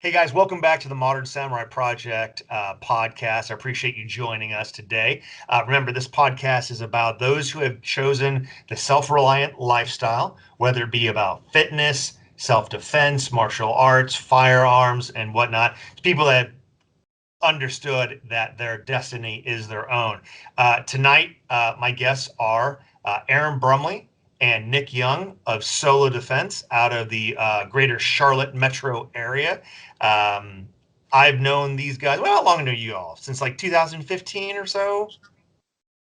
Hey guys, welcome back to the Modern Samurai Project podcast. I appreciate you joining us today. Remember, this podcast is about those who have chosen the self-reliant lifestyle, whether it be about fitness, self-defense, martial arts, firearms, and whatnot. It's people that understood that their destiny is their own. Tonight, my guests are Aaron Brumley and Nick Young of Solo Defense out of the greater Charlotte metro area. I've known these guys, well, how long do you all? Since like 2015 or so?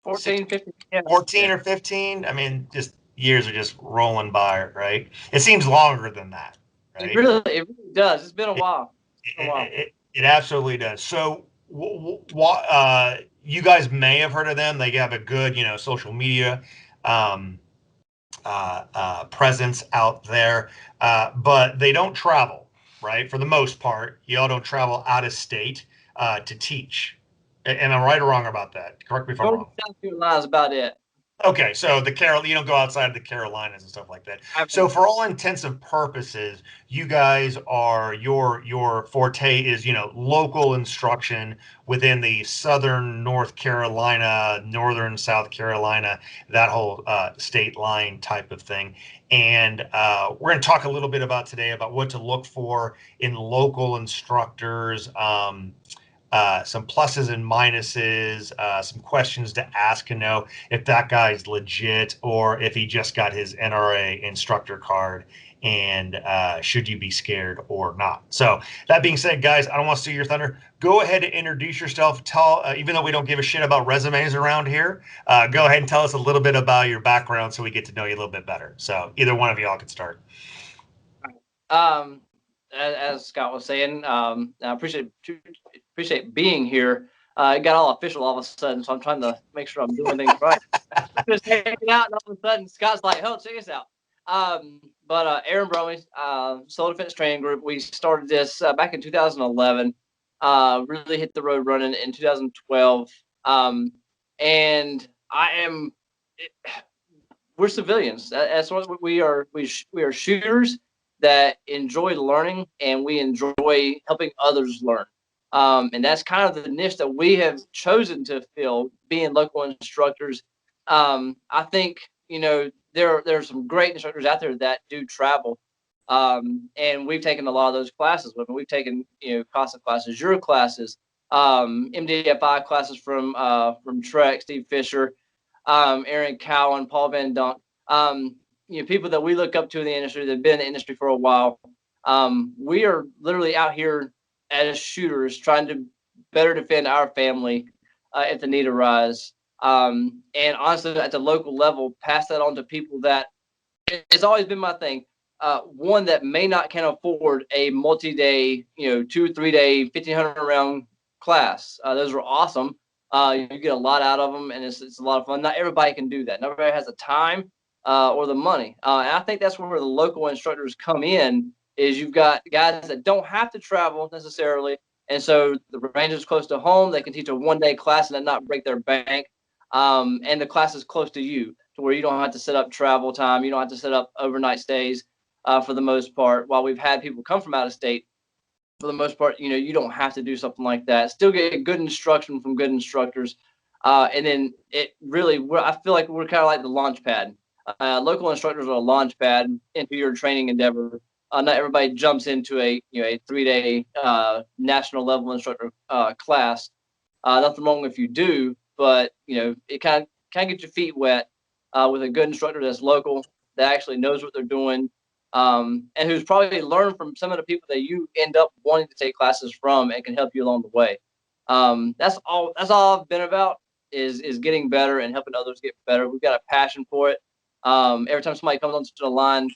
14, 15, yeah. 14 or 15? I mean, just years are just rolling by, right? It seems longer than that, right? It really does. It's been a while. It absolutely does. So, you guys may have heard of them. They have a good, social media um, presence out there, but they don't travel, right? For the most part, y'all don't travel out of state to teach. Am I right or wrong about that? Correct me if I'm North wrong. South Carolina is about it. Okay, so you don't go outside of the Carolinas and stuff like that. So for all intents and purposes, you guys are your forte is local instruction within the southern North Carolina, northern South Carolina, that whole state line type of thing. And we're going to talk a little bit about today about what to look for in local instructors. Some pluses and minuses, some questions to ask and know if that guy's legit or if he just got his NRA instructor card, and should you be scared or not. So that being said, guys, I don't want to steal your thunder. Go ahead and introduce yourself. Tell, even though we don't give a shit about resumes around here, go ahead and tell us a little bit about your background so we get to know you a little bit better. So either one of y'all can start. As Scott was saying, I appreciate being here. It got all official all of a sudden, so I'm trying to make sure I'm doing things right. Just hanging out, and all of a sudden, Scott's like, "Oh, check this out." But Aaron Brumley, Solo Defense Training Group, we started this back in 2011. Really hit the road running in 2012. And we're civilians. That's what we are. We are shooters that enjoy learning, and we enjoy helping others learn. And that's kind of the niche that we have chosen to fill, being local instructors. I think there are some great instructors out there that do travel, and we've taken a lot of those classes with them. We've taken CASA classes, your classes, MDFI classes from Trek, Steve Fisher, Aaron Cowan, Paul Van Dunk. People that we look up to in the industry that have been in the industry for a while. We are literally out here as shooters trying to better defend our family if the need arises. And honestly, at the local level, pass that on to people that it's always been my thing. One that may not can afford a multi-day, 2 or 3 day, 1,500 round class. Those are awesome. You get a lot out of them, and it's a lot of fun. Not everybody can do that. Not everybody has the time or the money. And I think that's where the local instructors come in. Is you've got guys that don't have to travel necessarily, and so the range is close to home. They can teach a 1 day class and not break their bank. And the class is close to you, to where you don't have to set up travel time. You don't have to set up overnight stays for the most part. While we've had people come from out of state, for the most part, you don't have to do something like that. Still get good instruction from good instructors. And then it really, I feel like we're kind of like the launch pad. Local instructors are a launch pad into your training endeavor. Not everybody jumps into a 3 day national level instructor class. Nothing wrong if you do, but it kind of get your feet wet with a good instructor that's local, that actually knows what they're doing, and who's probably learned from some of the people that you end up wanting to take classes from and can help you along the way. That's all I've been about is getting better and helping others get better. We've got a passion for it. Every time somebody comes onto the line,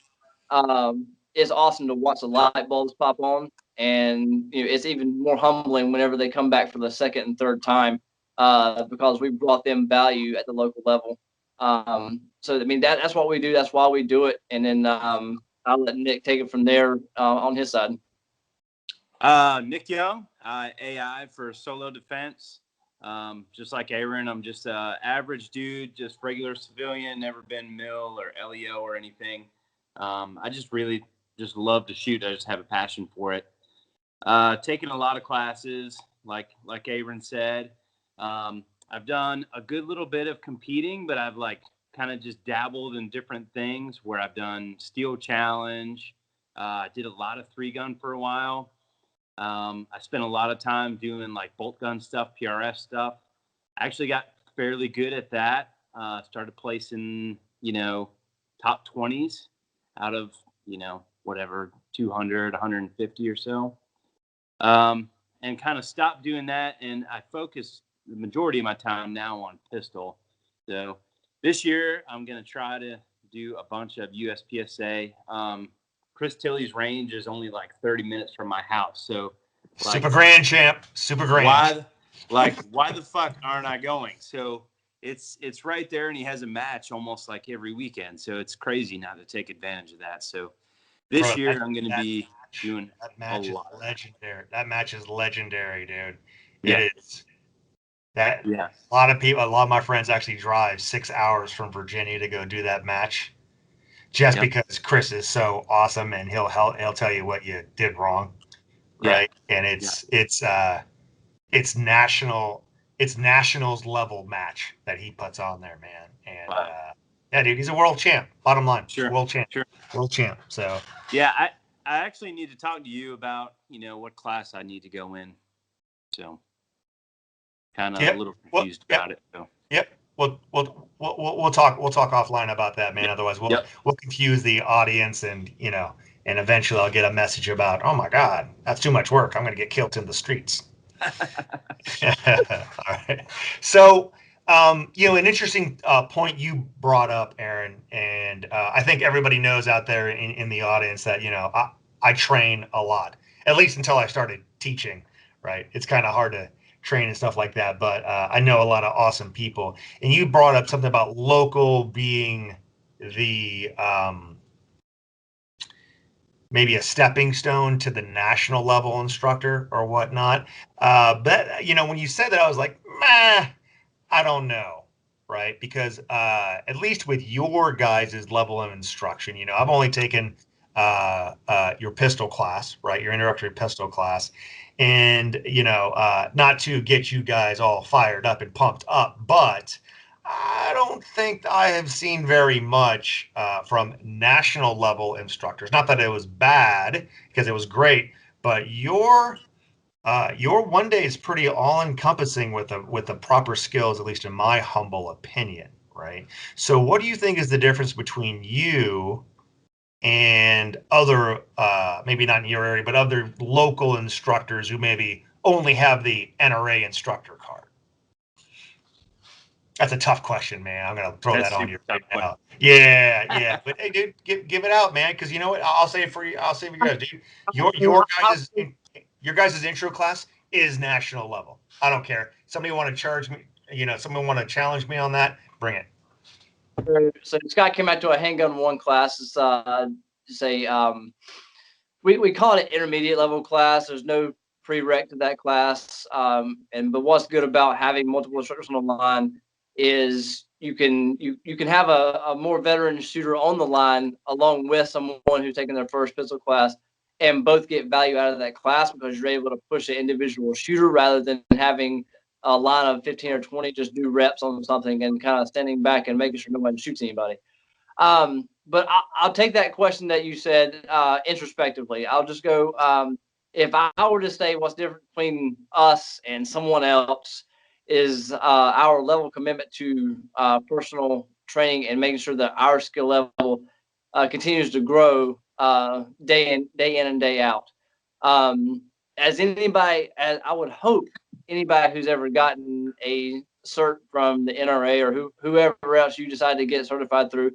it's awesome to watch the light bulbs pop on, and it's even more humbling whenever they come back for the second and third time, because we brought them value at the local level. So I mean that's what we do. That's why we do it. And then I'll let Nick take it from there on his side. Nick Young, AI for Solo Defense. Just like Aaron, I'm just an average dude, just regular civilian, never been MIL or LEO or anything. I just really love to shoot. I just have a passion for it. Taken a lot of classes, like Aaron said. I've done a good little bit of competing, but I've like kind of just dabbled in different things where I've done steel challenge. Did a lot of 3-gun for a while. I spent a lot of time doing like bolt gun stuff, PRS stuff. I actually got fairly good at that. Started placing, top 20s out of, whatever, 200, 150 or so. And kind of stopped doing that. And I focus the majority of my time now on pistol. So this year I'm going to try to do a bunch of USPSA. Chris Tilley's range is only like 30 minutes from my house. So like, super grand, champ. Super grand. Why the fuck aren't I going? So it's right there, and he has a match almost like every weekend. So it's crazy not to take advantage of that. So this year I'm going to be doing that match a is lot. legendary. That match is legendary, dude. Yeah. It is. That Yeah. A lot of my friends actually drive 6 hours from Virginia to go do that match, just because Chris is so awesome, and he'll tell you what you did wrong, right? Yeah. And it's nationals level match that he puts on there, man. And yeah, dude, he's a world champ. Bottom line, Sure. World champ. Sure. World champ. So yeah, I actually need to talk to you about what class I need to go in. So kind of a little confused about it. So. Yep. We'll talk offline about that, man. Otherwise we'll confuse the audience, and and eventually I'll get a message about, oh my God, that's too much work. I'm going to get killed in the streets. All right. So, an interesting point you brought up, Aaron, and I think everybody knows out there in the audience that, I train a lot, at least until I started teaching, right? It's kind of hard to train and stuff like that, but I know a lot of awesome people. And you brought up something about local being the maybe a stepping stone to the national level instructor or whatnot. But when you said that, I was like, meh, I don't know, right? Because at least with your guys' level of instruction, I've only taken your pistol class, right? Your introductory pistol class. And, not to get you guys all fired up and pumped up, but I don't think I have seen very much from national level instructors. Not that it was bad, because it was great, but your one day is pretty all encompassing with the proper skills, at least in my humble opinion, right? So what do you think is the difference between you and other, maybe not in your area, but other local instructors who maybe only have the NRA instructor card? That's a tough question, man. I'm gonna throw that on you right now. Yeah. But hey, dude, give it out, man. Because you know what? I'll say it for you. I'll say it for you guys, dude. Your guys' intro class is national level. I don't care. Somebody want to charge me? Somebody want to challenge me on that? Bring it. So Scott came out to a handgun 1 class. It's we call it an intermediate level class. There's no prereq to that class. But what's good about having multiple instructors on the line is you can have a more veteran shooter on the line along with someone who's taking their first pistol class, and both get value out of that class because you're able to push an individual shooter rather than having a line of 15 or 20 just do reps on something and kind of standing back and making sure no one shoots anybody. But I'll take that question that you said introspectively. I'll just go, if I were to say what's different between us and someone else is our level of commitment to personal training and making sure that our skill level continues to grow day in and day out. As I would hope anybody who's ever gotten a cert from the NRA or whoever else you decide to get certified through,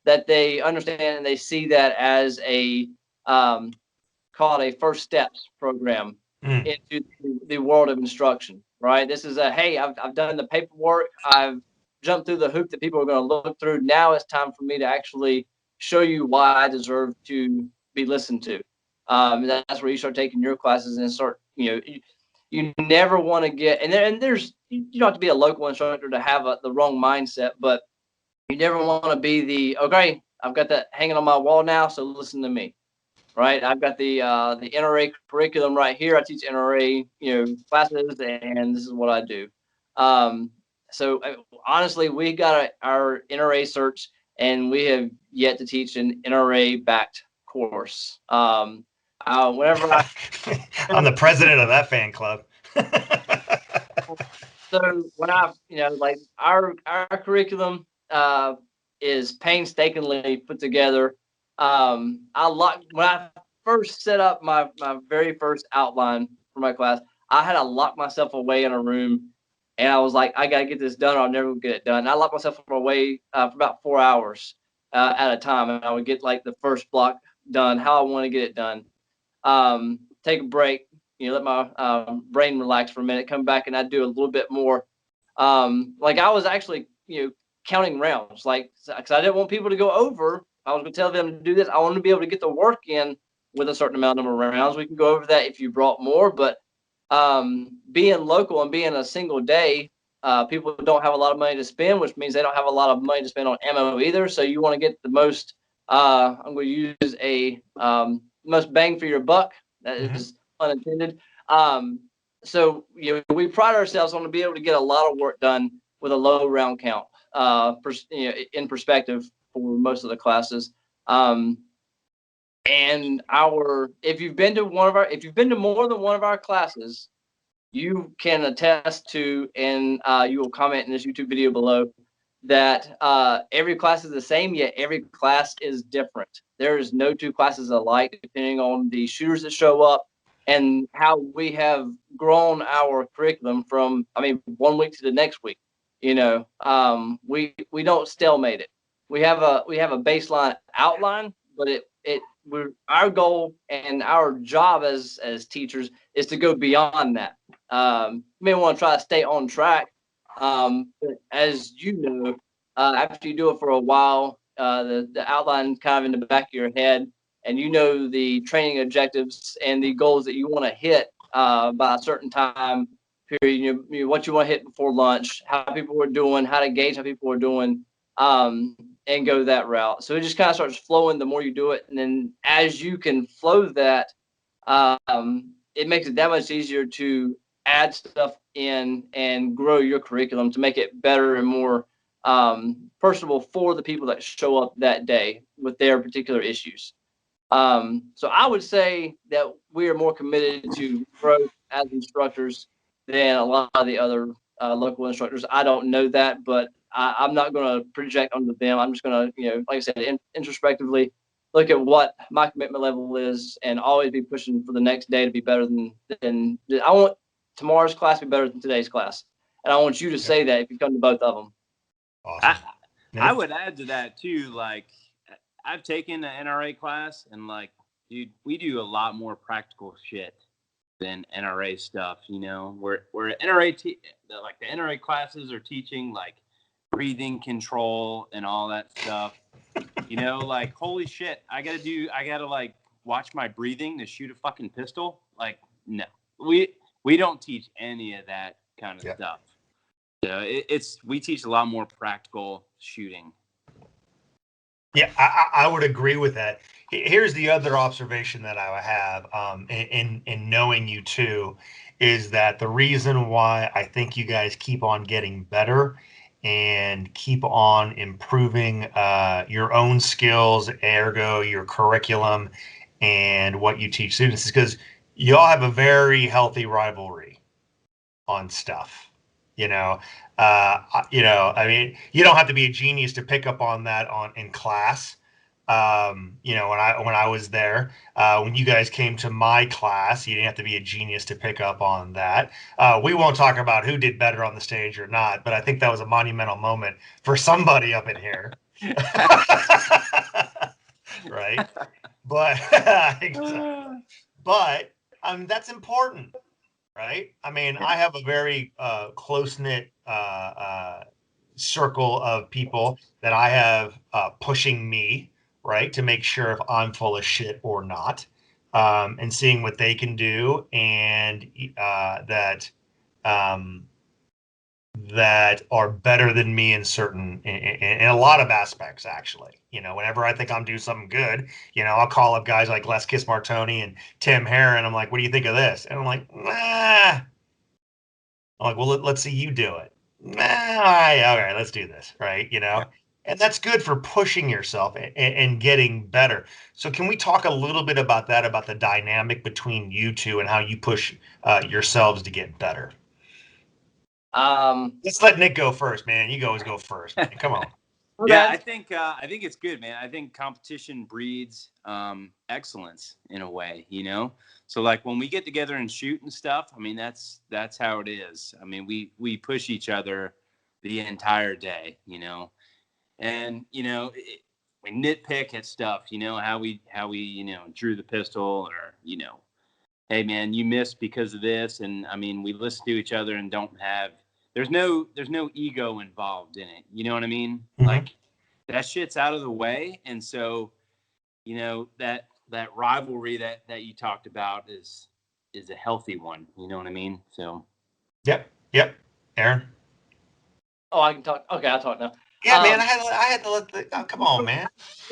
that they understand and they see that as a call it a first steps program into the world of instruction, right? This is hey, I've done the paperwork, I've jumped through the hoop that people are going to look through. Now it's time for me to actually show you why I deserve to be listened to. That's where you start taking your classes and start, you never want to get, and there's, you don't have to be a local instructor to have the wrong mindset, but you never want to be okay, I've got that hanging on my wall now, so listen to me. right? I've got the NRA curriculum right here. I teach NRA, classes, and this is what I do. So honestly, we got our NRA certs, and we have yet to teach an NRA backed course. Whenever I'm the president of that fan club. So when like our curriculum is painstakingly put together. When I first set up my very first outline for my class, I had to lock myself away in a room, and I was like, I gotta get this done, or I'll never get it done. And I locked myself away for about 4 hours at a time, and I would get like the first block done, how I want to get it done. Take a break, let my brain relax for a minute, come back, and I do a little bit more. Like I was actually, counting rounds, like, because I didn't want people to go over. I was going to tell them to do this. I wanted to be able to get the work in with a certain amount of rounds. We can go over that if you brought more, but being local and being a single day, people don't have a lot of money to spend, which means they don't have a lot of money to spend on ammo either. So you want to get the most, I'm going to use a most bang for your buck. That is unintended. So we pride ourselves on to be able to get a lot of work done with a low round count. In perspective for most of the classes. And if you've been to more than one of our classes, you can attest to, and you will comment in this YouTube video below, that every class is the same, yet every class is different. There is no two classes alike, depending on the shooters that show up and how we have grown our curriculum from, 1 week to the next week. We don't stalemate it. We have a baseline outline, but our goal and our job as teachers is to go beyond that. You may want to try to stay on track, but as you know, after you do it for a while, the outline kind of in the back of your head, and the training objectives and the goals that you want to hit by a certain time period, what you want to hit before lunch, how people are doing, how to gauge how people are doing, and go that route. So it just kind of starts flowing the more you do it. And then as you can flow that, it makes it that much easier to add stuff in and grow your curriculum to make it better and more personable for the people that show up that day with their particular issues. So I would say that we are more committed to growth as instructors than a lot of the other local instructors. I don't know that, but I'm not going to project onto them. I'm just going to, like I said, introspectively look at what my commitment level is and always be pushing for the next day to be better than I want tomorrow's class to be better than today's class. And I want you to say that if you come to both of them. Awesome. I would add to that too. Like, I've taken an NRA class, and like, dude, we do a lot more practical shit than NRA stuff. Where NRA like the NRA classes are teaching like breathing control and all that stuff. Like, holy shit, I gotta like watch my breathing to shoot a fucking pistol. Like, no, we don't teach any of that kind of stuff. So we teach a lot more practical shooting. Yeah, I would agree with that. Here's the other observation that I have in knowing you two is that the reason why I think you guys keep on getting better and keep on improving your own skills, ergo your curriculum and what you teach students is because y'all have a very healthy rivalry on stuff. You don't have to be a genius to pick up on that in class. When I was there, when you guys came to my class, you didn't have to be a genius to pick up on that. We won't talk about who did better on the stage or not, but I think that was a monumental moment for somebody up in here. Right. But, that's important. Right. I have a very close-knit circle of people that I have pushing me, right, to make sure if I'm full of shit or not, and seeing what they can do, and that that are better than me in in a lot of aspects, actually. Whenever I think I'm doing something good, I'll call up guys like Les Kiss Martoni and Tim Herron. I'm like, what do you think of this? And I'm like, nah. I'm like, well, let's see you do it. Nah, all right, let's do this, right? And that's good for pushing yourself and getting better. So can we talk a little bit about that, about the dynamic between you two and how you push yourselves to get better? Let's let Nick go first, man. You always go first, man. Come on. Yeah, I think it's good, man. I think competition breeds excellence in a way, So like when we get together and shoot and stuff, I mean that's how it is. I mean we push each other the entire day, and we nitpick at stuff, how we drew the pistol, or hey man, you missed because of this, and I mean we listen to each other and don't have. There's no ego involved in it. You know what I mean? Mm-hmm. Like that shit's out of the way. And so, that rivalry that you talked about is a healthy one. You know what I mean? So. Yep. Aaron? Oh, I can talk. Okay, I'll talk now. Yeah, man, I had to let come on, man.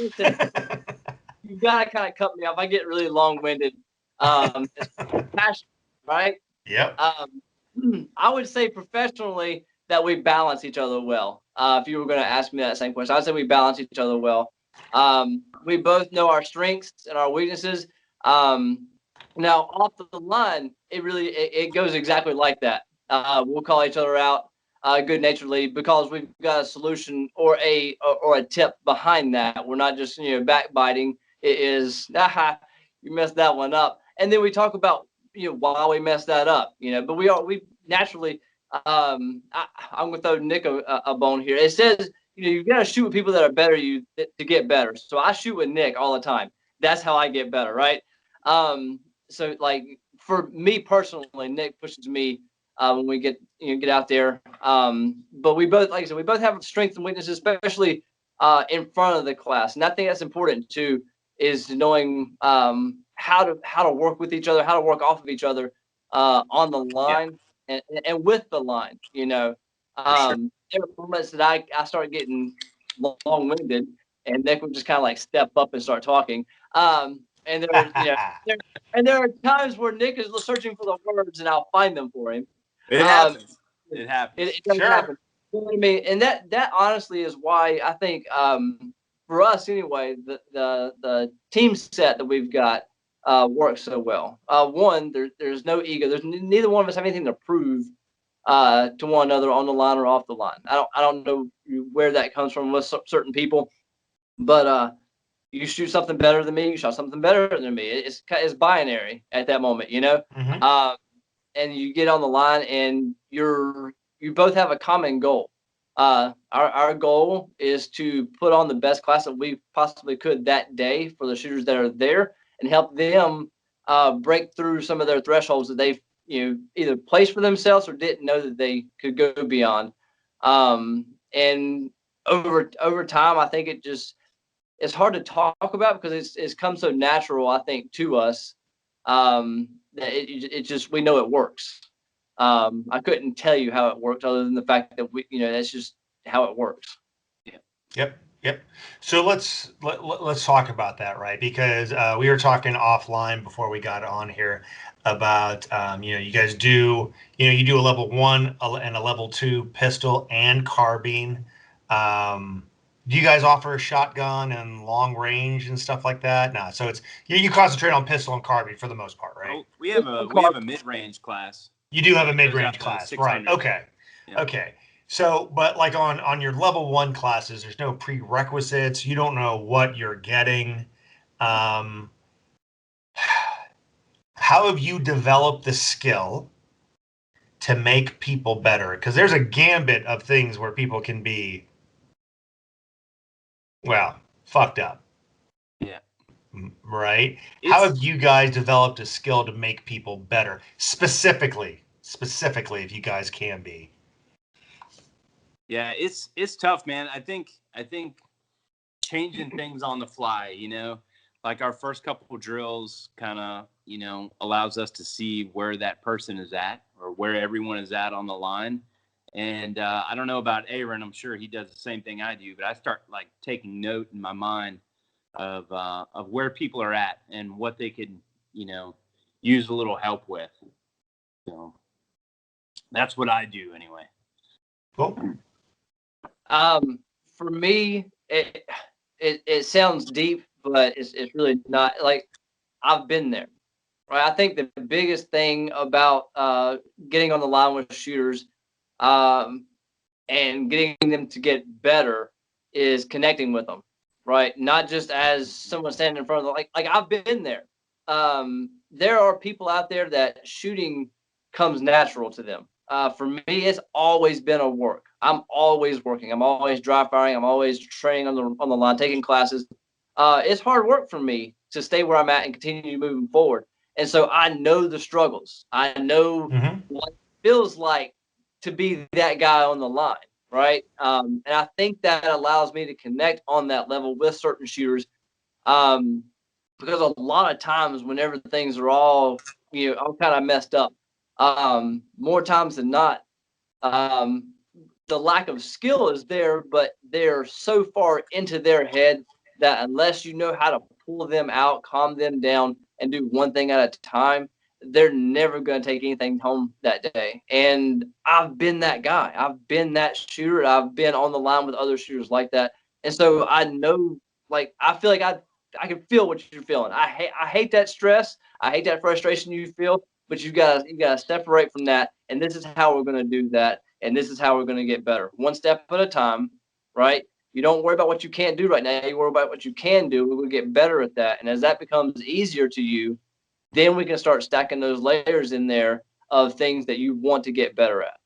You gotta kind of cut me off. I get really long-winded. It's passion, right? Yep. I would say professionally that we balance each other well. If you were going to ask me that same question, I'd say we balance each other well. We both know our strengths and our weaknesses. Now off the line, it goes exactly like that. We'll call each other out good naturedly because we've got a solution or a tip behind that. We're not just backbiting. It is you messed that one up, and then we talk about why we messed that up. But we naturally. I'm gonna throw Nick a bone here. It says you got to shoot with people that are better you to get better. So I shoot with Nick all the time. That's how I get better, right? So like for me personally, Nick pushes me when we get out there. But we both, like I said, we both have strengths and weaknesses, especially in front of the class. And I think that's important too, is knowing how to work with each other, how to work off of each other on the line and with the line. There are moments that I start getting long-winded, and Nick would just kind of like step up and start talking. And there are times where Nick is searching for the words, and I'll find them for him. It happens. It happens. It does happen. You know what I mean? And that honestly is why I think for us anyway, the team set that we've got works so well. One, there's no ego. There's neither one of us have anything to prove to one another on the line or off the line. I don't know where that comes from with certain people, but you shoot something better than me, you shot something better than me. It's binary at that moment, Mm-hmm. And you get on the line and you both have a common goal. Our goal is to put on the best class that we possibly could that day for the shooters that are there and help them break through some of their thresholds that they've either placed for themselves or didn't know that they could go beyond. And over time, I think it's hard to talk about because it's come so natural, I think, to us that it just we know it works. I couldn't tell you how it works other than the fact that that's just how it works. Yep. So let's talk about that, right? Because we were talking offline before we got on here about you guys do you do a level 1 and a level 2 pistol and carbine. Do you guys offer a shotgun and long range and stuff like that? No, so it's you concentrate on pistol and carbine for the most part, right? Oh, we have a mid-range class. You do have a mid-range class, right? Okay. Yeah. Okay. So, but like on your level 1 classes, there's no prerequisites. You don't know what you're getting. How have you developed the skill to make people better? Because there's a gambit of things where people can be, well, fucked up. Yeah. Right? How have you guys developed a skill to make people better? Specifically, if you guys can be. Yeah, it's tough, man. I think changing things on the fly, like our first couple drills kind of, allows us to see where that person is at or where everyone is at on the line. And I don't know about Aaron. I'm sure he does the same thing I do, but I start like taking note in my mind of where people are at and what they could, use a little help with. So that's what I do anyway. Cool. For me, it sounds deep, but it's really not. Like, I've been there, right? I think the biggest thing about getting on the line with shooters and getting them to get better is connecting with them, right? Not just as someone standing in front of them. Like I've been there. There are people out there that shooting comes natural to them. For me, it's always been a work. I'm always working. I'm always dry firing. I'm always training on the line, taking classes. It's hard work for me to stay where I'm at and continue moving forward. And so I know the struggles. I know what it feels like to be that guy on the line, right? And I think that allows me to connect on that level with certain shooters. Because a lot of times whenever things are all kind of messed up, more times than not, the lack of skill is there, but they're so far into their head that unless you know how to pull them out, calm them down, and do one thing at a time, they're never going to take anything home that day. And I've been that guy. I've been that shooter. I've been on the line with other shooters like that. And so I know, like, I feel like I can feel what you're feeling. I hate that stress. I hate that frustration you feel, but you gotta separate from that. And this is how we're going to do that. And this is how we're going to get better. One step at a time, right? You don't worry about what you can't do right now. You worry about what you can do. We will get better at that. And as that becomes easier to you, then we can start stacking those layers in there of things that you want to get better at,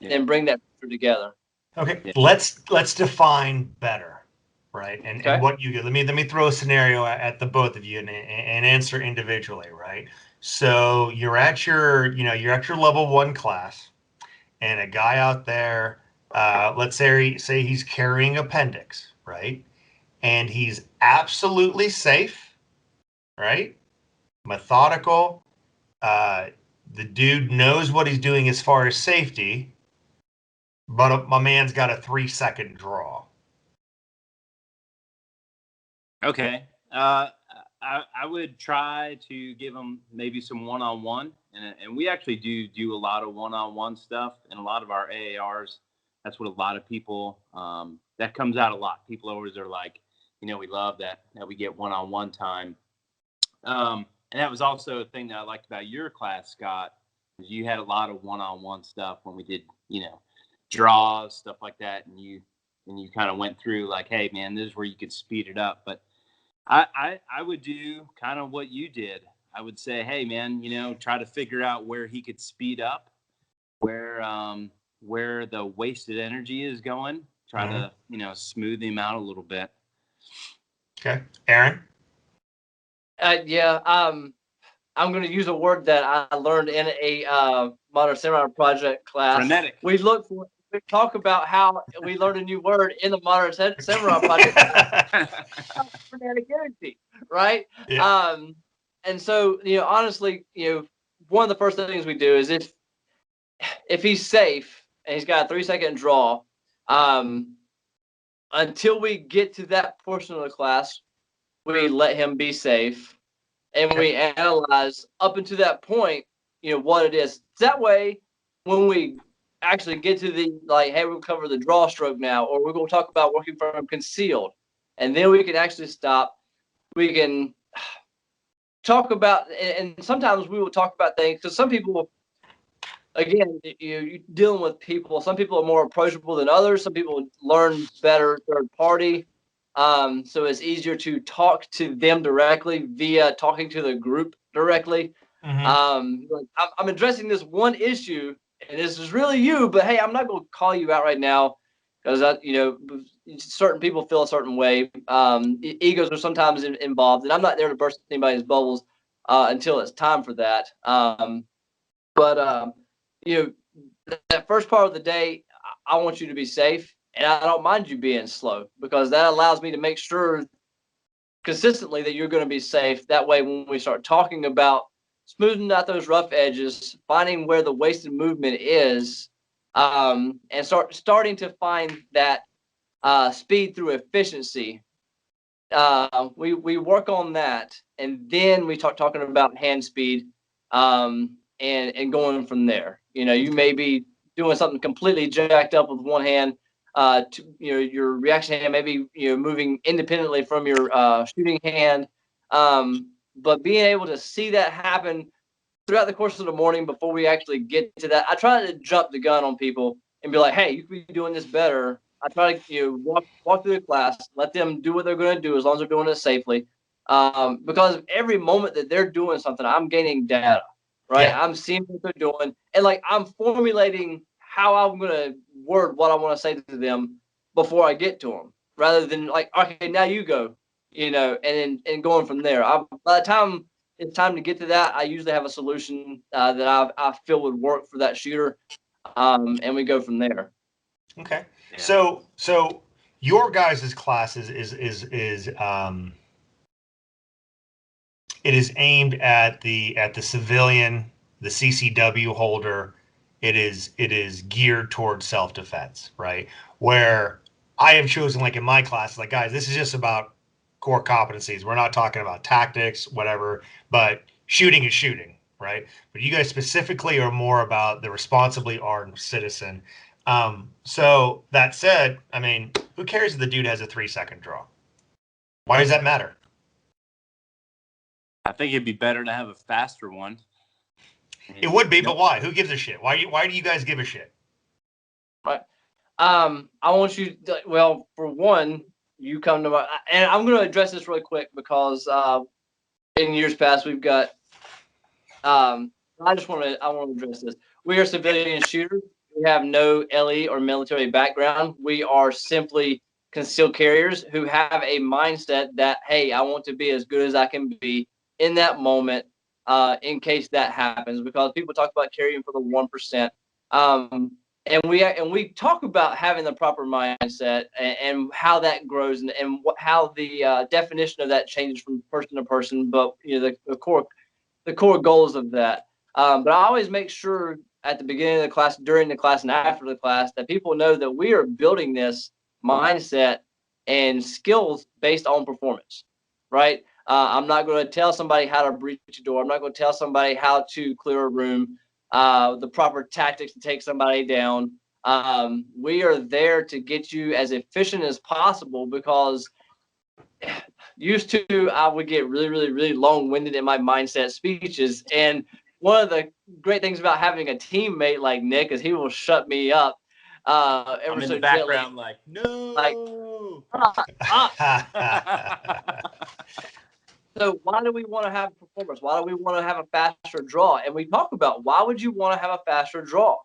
and bring that together. Okay, let's define better, right? And what you get. Let me throw a scenario at the both of you and answer individually, right? So you're at your level 1 class, and a guy out there, let's say he's carrying appendix, right? And he's absolutely safe, right? Methodical. The dude knows what he's doing as far as safety, but my man's got a 3-second draw. Okay. I would try to give him maybe some one-on-one, and we actually do a lot of one-on-one stuff, and a lot of our AARs. That's what a lot of people that comes out a lot. People always are like, we love that we get one-on-one time. And that was also a thing that I liked about your class, Scott, is you had a lot of one-on-one stuff when we did, draws, stuff like that, and you kind of went through like, hey man, this is where you could speed it up. But I would do kind of what you did. I would say, hey man, try to figure out where he could speed up, where the wasted energy is going. Try to smooth him out a little bit. Okay, Aaron. I'm going to use a word that I learned in a Modern Samurai project class. Frenetic. We talk about how we learned a new word in the Modern Samurai project. Frenetic energy, right? Yeah. And so, honestly, one of the first things we do is if he's safe and he's got a 3-second draw, until we get to that portion of the class, we let him be safe. And we analyze up until that point, what it is. That way, when we actually get to the, like, hey, we'll cover the draw stroke now, or we're going to talk about working from concealed. And then we can actually stop. We can talk about, and sometimes we will talk about things, because some people, again, you're dealing with people. Some people are more approachable than others. Some people learn better third party. So it's easier to talk to them directly via talking to the group directly. I'm addressing this one issue, and this is really you, but hey, I'm not going to call you out right now because certain people feel a certain way. Egos are sometimes involved, and I'm not there to burst anybody's bubbles until it's time for that. But that first part of the day, I want you to be safe. And I don't mind you being slow, because that allows me to make sure consistently that you're going to be safe. That way, when we start talking about smoothing out those rough edges, finding where the wasted movement is, and starting to find that speed through efficiency. We work on that, and then we talking about hand speed, and going from there. You may be doing something completely jacked up with one hand. Your reaction hand maybe moving independently from your shooting hand, but being able to see that happen throughout the course of the morning before we actually get to that. I try to jump the gun on people and be like, hey, you could be doing this better. I try to walk through the class, let them do what they're going to do as long as they're doing it safely. Because every moment that they're doing something, I'm gaining data, right? Yeah. I'm seeing what they're doing, and like I'm formulating how I'm going to word what I want to say to them before I get to them, rather than like, okay, now you go, and going from there. By the time it's time to get to that, I usually have a solution that I feel would work for that shooter, and we go from there. Okay. Yeah. So your guys' class is it is aimed at the civilian, the CCW holder. It is geared towards self-defense, right? Where I have chosen, like in my class, like, guys, this is just about core competencies. We're not talking about tactics, whatever, but shooting is shooting, right? But you guys specifically are more about the responsibly armed citizen. So that said, I mean, who cares if the dude has a 3-second draw? Why does that matter? I think it'd be better to have a faster one. It would be, but why? Who gives a shit? Why do you guys give a shit? Right. I want you to, well, for one, you come to my, and I'm going to address this really quick because in years past we've got, I want to address this. We are civilian shooters. We have no LE or military background. We are simply concealed carriers who have a mindset that, hey, I want to be as good as I can be in that moment, in case that happens. Because people talk about carrying for the 1%, and we talk about having the proper mindset and how that grows, and how the definition of that changes from person to person. But the core goals of that. But I always make sure at the beginning of the class, during the class, and after the class that people know that we are building this mindset and skills based on performance, right? I'm not going to tell somebody how to breach a door. I'm not going to tell somebody how to clear a room, the proper tactics to take somebody down. We are there to get you as efficient as possible, because used to, I would get really, really, really long-winded in my mindset speeches. And one of the great things about having a teammate like Nick is he will shut me up ever I'm in so the background gently. like, no. Like, So why do we want to have performance? Why do we want to have a faster draw? And we talk about, why would you want to have a faster draw,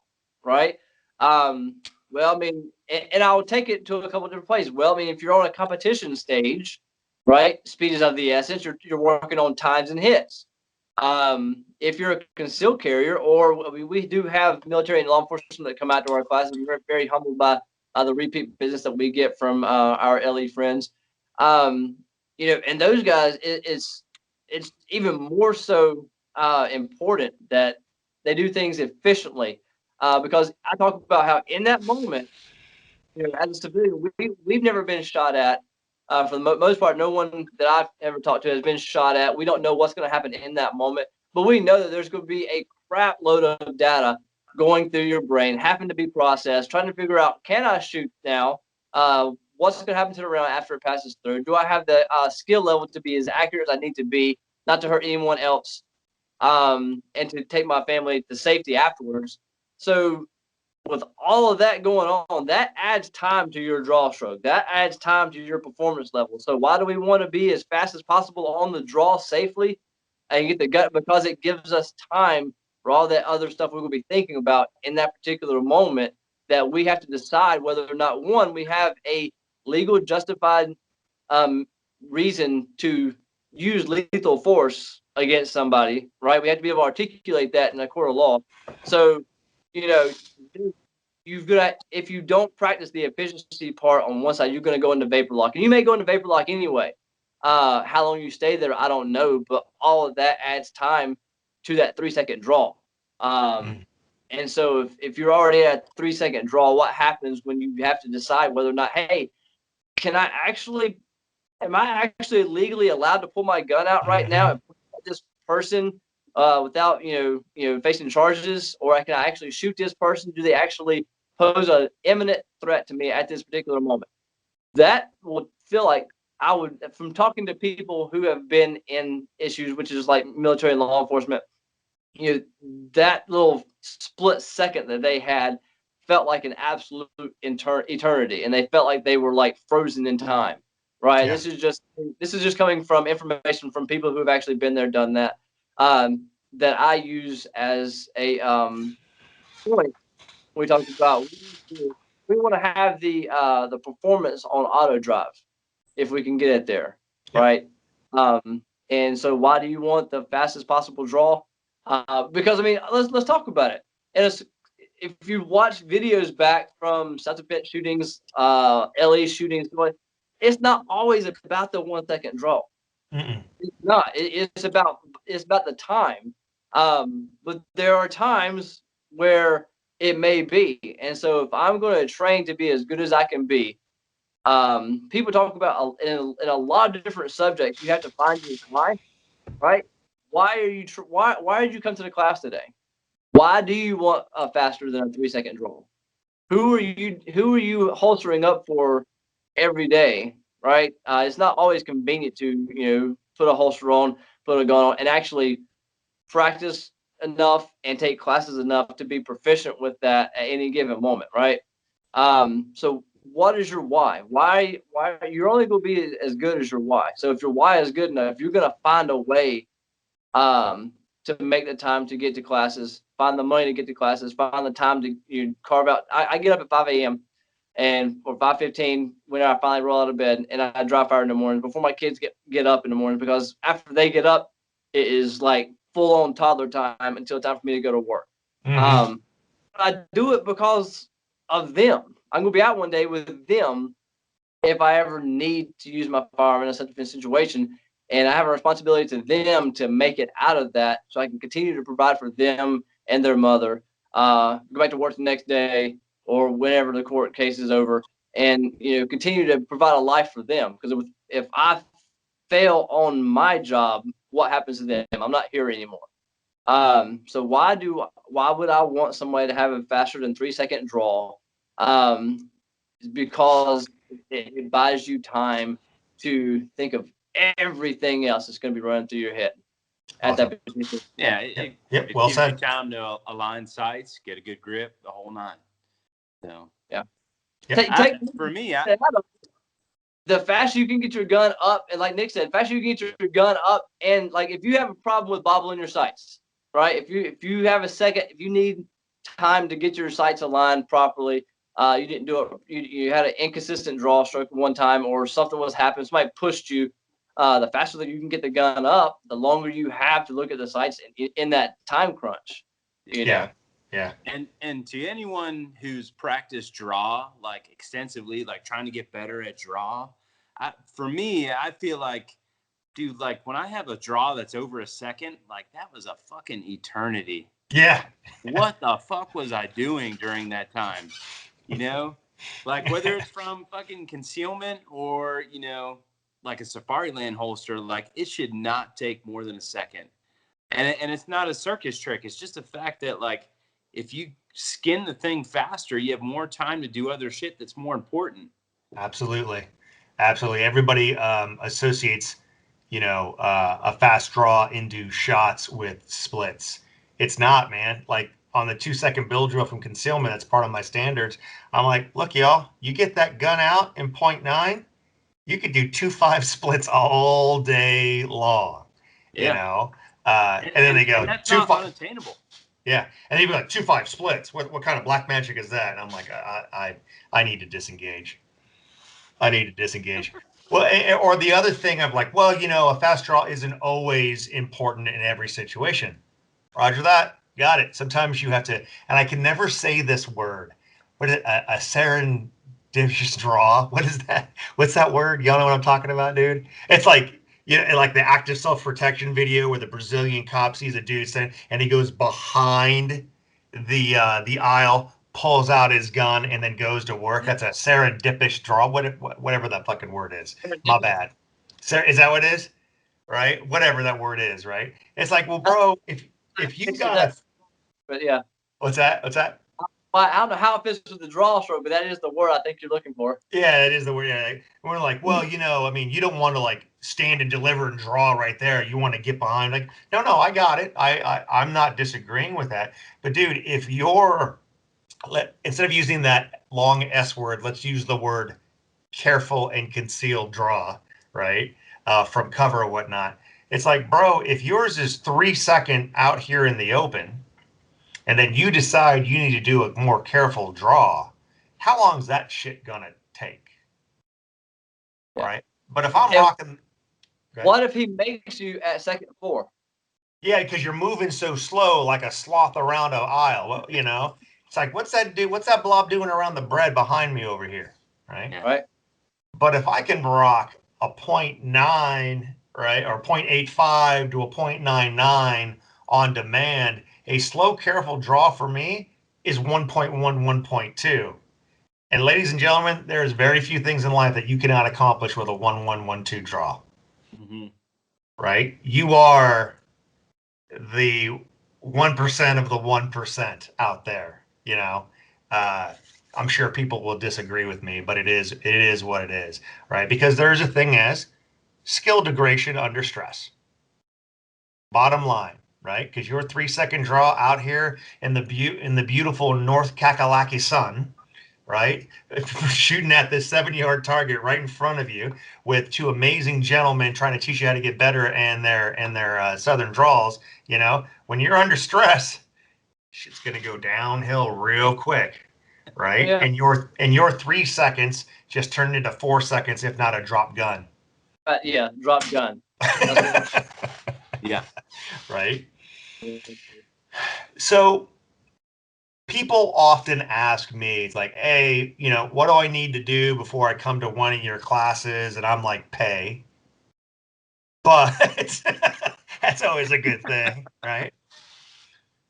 right? Well, I mean, and I'll take it to a couple of different places. Well, I mean, if you're on a competition stage, right, speed is of the essence. You're working on times and hits. If you're a concealed carrier, or we do have military and law enforcement that come out to our classes, and we're very humbled by the repeat business that we get from our LE friends. And those guys, it's even more so important that they do things efficiently, because I talk about how in that moment, as a civilian, we've never been shot at. For the most part, no one that I've ever talked to has been shot at. We don't know what's going to happen in that moment, but we know that there's going to be a crap load of data going through your brain, having to be processed, trying to figure out, can I shoot now? What's going to happen to the round after it passes through? Do I have the skill level to be as accurate as I need to be, not to hurt anyone else, and to take my family to safety afterwards? So with all of that going on, that adds time to your draw stroke. That adds time to your performance level. So why do we want to be as fast as possible on the draw safely and get the gut? Because it gives us time for all that other stuff we will be thinking about in that particular moment, that we have to decide whether or not, one, we have a legal justified reason to use lethal force against somebody, right? We have to be able to articulate that in a court of law. So, you've got, if you don't practice the efficiency part on one side, you're going to go into vapor lock, and you may go into vapor lock anyway. How long you stay there, I don't know, but all of that adds time to that 3-second draw. And so if you're already at 3-second draw, what happens when you have to decide whether or not, hey, am I actually legally allowed to pull my gun out right now and put this person without facing charges, or can I actually shoot this person? Do they actually pose an imminent threat to me at this particular moment? That would feel like I would, from talking to people who have been in issues, which is like military and law enforcement, that little split second that they had felt like an absolute eternity, and they felt like they were like frozen in time. Right. Yeah. This is just coming from information from people who have actually been there, done that. That I use as a point. We talked about we want to have the performance on auto drive if we can get it there, Yep. right? And so why do you want the fastest possible draw? Because I mean, let's talk about it. And if you watch videos back from self-defense shootings, LA shootings, it's not always about the 1-second draw. Mm-mm. It's not. It's about the time. But there are times where it may be, and so if I'm going to train to be as good as I can be, people talk about in a lot of different subjects. You have to find your why, right? Why are you? Why did you come to the class today? Why do you want a faster than a 3-second draw? Who are you holstering up for every day, right? It's not always convenient to put a holster on, put a gun on, and actually practice enough and take classes enough to be proficient with that at any given moment, right? So what is your why? Why you're only going to be as good as your why. So if your why is good enough, you're going to find a way to make the time to get to classes, find the money to get to classes, find the time to carve out. I get up at 5 a.m. and for 5:15 when I finally roll out of bed, and I dry fire in the morning before my kids get up in the morning, because after they get up, it is like full on toddler time until time for me to go to work. Mm-hmm. I do it because of them. I'm gonna be out one day with them if I ever need to use my firearm in a self-defense situation, and I have a responsibility to them to make it out of that, so I can continue to provide for them and their mother. Go back to work the next day or whenever the court case is over, and continue to provide a life for them. Because if I fail on my job, what happens to them? I'm not here anymore. So why would I want somebody to have a faster than 3-second draw? Because it buys you time to think of everything else that's going to be running through your head at that particular. Yeah, Yep. it Well gives you said. time to align sights, get a good grip, the whole nine. So Yeah. Yep. For me, the faster you can get your gun up, and like Nick said, faster you can get your gun up, and like if you have a problem with bobbling your sights, right? If you have a second, if you need time to get your sights aligned properly, you didn't do it. You had an inconsistent draw stroke one time, or something was happening. Somebody pushed you. The faster that you can get the gun up, the longer you have to look at the sights in that time crunch. Yeah. And to anyone who's practiced draw like extensively, like trying to get better at draw, for me, I feel like, dude, like when I have a draw that's over a second, like that was a fucking eternity. Yeah. What the fuck was I doing during that time? Like whether it's from fucking concealment or, like a Safari Land holster, like it should not take more than a second. And it's not a circus trick. It's just a fact that like, if you skin the thing faster, you have more time to do other shit that's more important. Absolutely. Everybody associates, a fast draw into shots with splits. It's not, man. Like on the 2-second build drill from concealment, that's part of my standards. I'm like, look, y'all, you get that gun out in 0.9, you could do 2.5 splits all day long. Yeah. And then they go that's 2.5. not unattainable. Yeah, and they'd be like 2.5 splits. What kind of black magic is that? And I'm like, I need to disengage. Well, or the other thing of like, well, a fast draw isn't always important in every situation. Roger that. Got it. Sometimes you have to, and I can never say this word. What is it? A serendipitous draw? What is that? What's that word? Y'all know what I'm talking about, dude? It's like, like the active self-protection video where the Brazilian cop sees a dude and he goes behind the aisle, pulls out his gun, and then goes to work. That's a serendipitous draw. Whatever that fucking word is. My bad. Is that what it is? Right? Whatever that word is, right? It's like, well, bro, if you got a, but yeah. What's that? What's that? Well, I don't know how it fits with the draw stroke, but that is the word I think you're looking for. Yeah, it is the word. Yeah. We're like, well, I mean, you don't want to like stand and deliver and draw right there. You want to get behind. Like, no, I got it. I'm not disagreeing with that. But dude, if you're instead of using that long S word, let's use the word careful and concealed draw, right? From cover or whatnot. It's like, bro, if yours is 3 second out here in the open, and then you decide you need to do a more careful draw, how long is that shit gonna take? Yeah. Right? But if I'm rocking, what if he makes you at second 4? Yeah, because you're moving so slow, like a sloth around an aisle. Well, it's like, what's that blob doing around the bread behind me over here? Right. Yeah. Right. But if I can rock a 0.9, right, or 0.85 to a 0.99 on demand, a slow, careful draw for me is 1.1, 1.2. And ladies and gentlemen, there's very few things in life that you cannot accomplish with a 1-1-1-2 draw. Mm-hmm. Right? You are the 1% of the 1% out there. I'm sure people will disagree with me, but it is what it is, right? Because there's a thing as skill degradation under stress. Bottom line, right? Because your 3 second draw out here in the beautiful North Kakalaki sun, right? Shooting at this 7-yard target right in front of you with two amazing gentlemen trying to teach you how to get better and their southern draws. When you're under stress, shit's gonna go downhill real quick, right? Yeah. And your 3 seconds just turned into 4 seconds, if not a drop gun. Yeah, drop gun. Yeah. Right. So people often ask me, it's like, hey, what do I need to do before I come to one of your classes? And I'm like, pay. But that's always a good thing, right?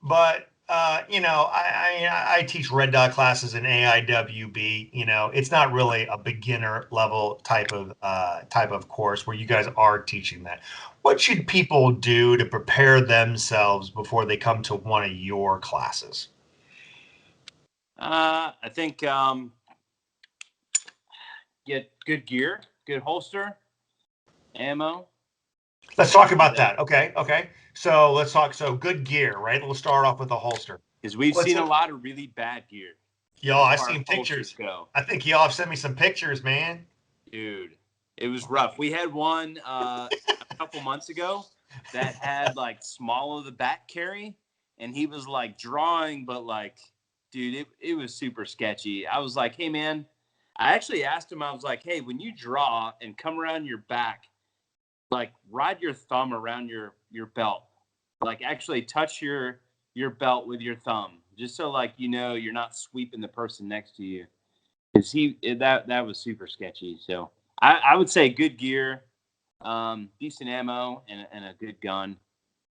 But I teach red dot classes in AIWB. It's not really a beginner level type of course where you guys are teaching that. What should people do to prepare themselves before they come to one of your classes? I think get good gear, good holster, ammo. Let's talk about that. Okay. So let's talk. So good gear, right? We'll start off with the holster. Because we've seen a lot of really bad gear. Y'all, I've seen pictures. I think y'all have sent me some pictures, man. Dude, it was rough. We had one a couple months ago that had like small of the back carry, and he was like drawing, but like, dude, it was super sketchy. I was like, hey, man, I actually asked him, I was like, hey, when you draw and come around your back, like ride your thumb around your belt, like actually touch your belt with your thumb, just so like you're not sweeping the person next to you, because that was super sketchy. So I would say good gear, decent ammo, and a good gun,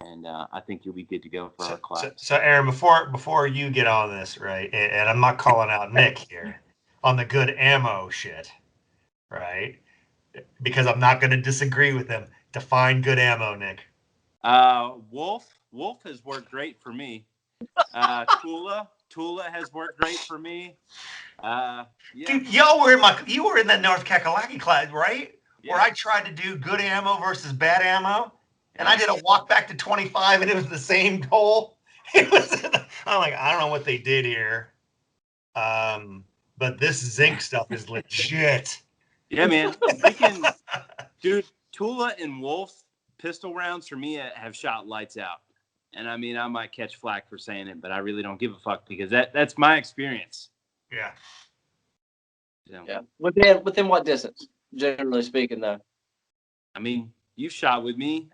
and I think you'll be good to go for our class. So Aaron, before you get on this, right, and I'm not calling out Nick here on the good ammo shit, right? Because I'm not going to disagree with them. Define good ammo, Nick. Wolf has worked great for me. Tula has worked great for me. Yeah. Dude, you were in the North Kakalaki class, right? Yeah. Where I tried to do good ammo versus bad ammo, and I did a walk back to 25, and it was the same hole. I'm like, I don't know what they did here, but this zinc stuff is legit. Yeah, man. Dude, Tula and Wolf pistol rounds for me have shot lights out. And I mean, I might catch flack for saying it, but I really don't give a fuck because that's my experience. Yeah. So. Yeah. Within what distance, generally speaking, though? I mean, you've shot with me.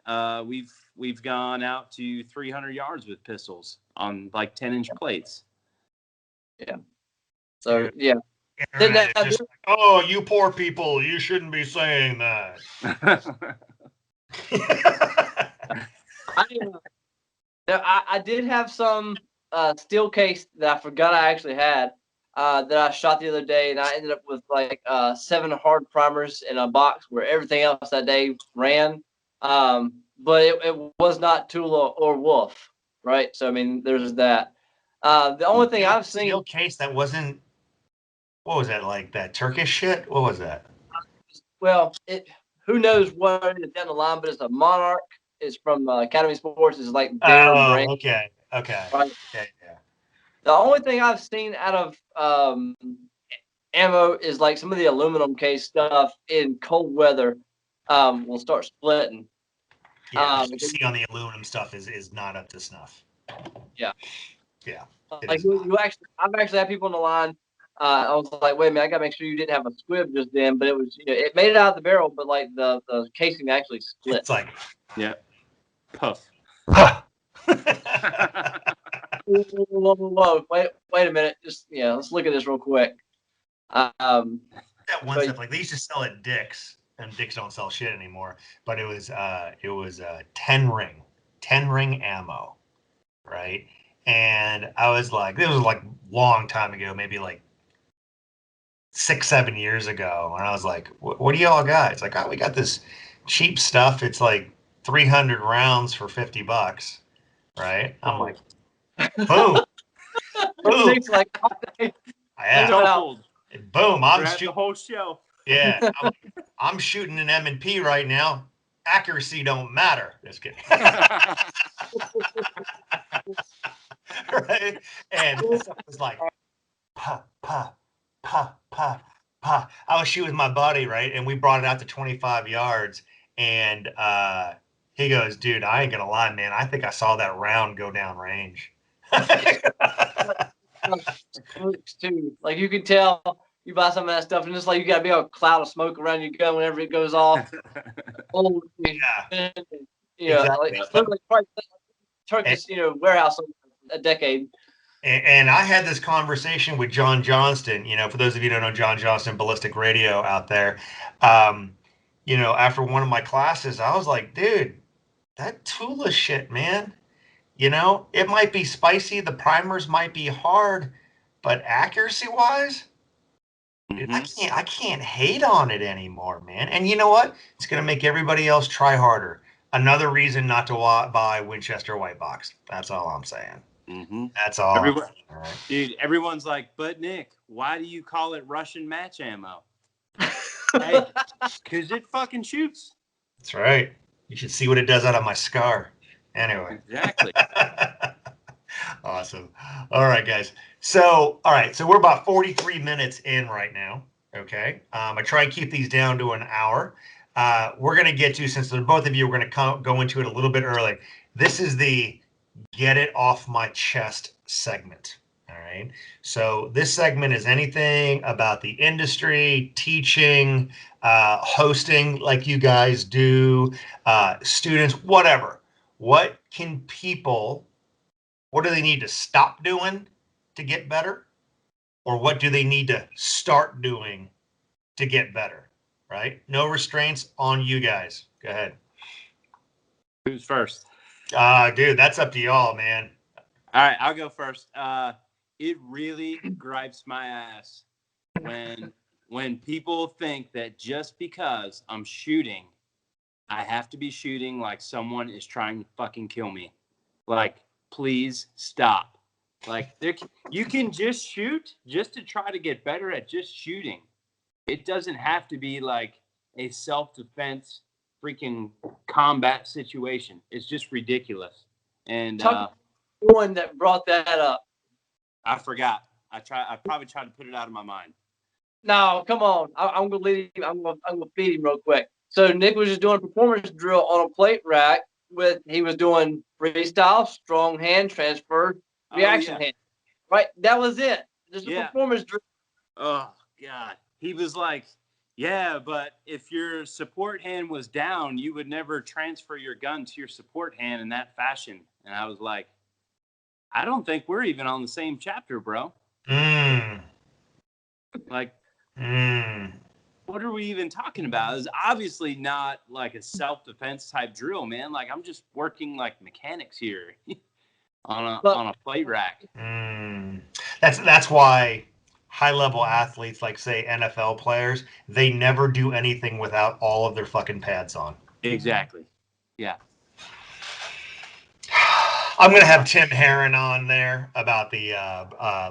We've gone out to 300 yards with pistols on like 10-inch plates. Yeah. So yeah. Just like, oh, you poor people, you shouldn't be saying that. I did have some steel case that I forgot I actually had that I shot the other day, and I ended up with like 7 hard primers in a box where everything else that day ran. But it was not Tula or Wolf, right? So I mean, there's that. The only thing I've seen steel case that wasn't. What was that, like that Turkish shit? What was that? well, who knows what it is down the line, but it's a Monarch. It's from Academy Sports. It's like their brand. Okay. Right. Yeah. The only thing I've seen out of ammo is like some of the aluminum case stuff in cold weather will start splitting. Yeah, what you see on the aluminum stuff is not up to snuff. Yeah. Yeah. Like I've actually had people on the line. I was like, wait a minute, I gotta make sure you didn't have a squib just then, but it was, it made it out of the barrel, but like the casing actually split. It's like, yeah, puff. Whoa. Wait a minute. Just let's look at this real quick. That one stuff, like they used to sell at Dick's, and Dick's don't sell shit anymore. But it was 10 ring ammo, right? And I was like, this was like long time ago, maybe like 6-7 years ago, and I was like, what do y'all got? It's like, oh, we got this cheap stuff. It's like 300 rounds for $50, right? I'm like, boom. Boom. Like, yeah. Boom. I'm shooting the whole shelf. Yeah. I'm shooting an M&P right now. Accuracy don't matter. Just kidding. Right? And it was like, pa, pa, pa, pa, pa. I was shooting with my buddy, right? And we brought it out to 25 yards. And he goes, dude, I ain't going to lie, man. I think I saw that round go down range. too. Like you can tell you buy some of that stuff and it's like you gotta be a cloud of smoke around your gun whenever it goes off. Yeah. Exactly. Like Turkish, warehouse a decade. And I had this conversation with John Johnston, for those of you who don't know John Johnston, Ballistic Radio out there. After one of my classes, I was like, dude, that Tula shit, man, it might be spicy. The primers might be hard, but accuracy wise, dude, I can't hate on it anymore, man. And you know what? It's going to make everybody else try harder. Another reason not to buy Winchester White Box. That's all I'm saying. That's all. Right. Dude, everyone's like, but Nick, why do you call it Russian match ammo? Hey, because it fucking shoots. That's right. You should see what it does out of my scar. Anyway. Exactly. Awesome. All right, guys. So we're about 43 minutes in right now. Okay. I try and keep these down to an hour. We're going to get to, since both of you are going to go into it a little bit early, this is the get it off my chest segment. All right. So this segment is anything about the industry, teaching, hosting like you guys do, students, whatever. What do they need to stop doing to get better? Or what do they need to start doing to get better? Right? No restraints on you guys. Go ahead. Who's first? Dude, that's up to y'all, man. All right, I'll go first. It really gripes my ass when people think that just because I'm shooting, I have to be shooting like someone is trying to fucking kill me. Like, please stop. Like, you can just shoot just to try to get better at just shooting. It doesn't have to be like a self-defense freaking combat situation. It's just ridiculous. And one that brought that up. I forgot. I probably tried to put it out of my mind. No, come on. I'm gonna leave him. I'm gonna feed him real quick. So Nick was just doing a performance drill on a plate rack he was doing freestyle, strong hand transfer, reaction hand. Right? That was it. Just a performance drill. Oh God. He was like, yeah, but if your support hand was down, you would never transfer your gun to your support hand in that fashion. And I was like, I don't think we're even on the same chapter, bro. Like, what are we even talking about? It's obviously not like a self-defense type drill, man. Like, I'm just working like mechanics here. on a plate rack. That's why high-level athletes, like say NFL players, they never do anything without all of their fucking pads on. Exactly. Yeah. I'm going to have Tim Herron on there about the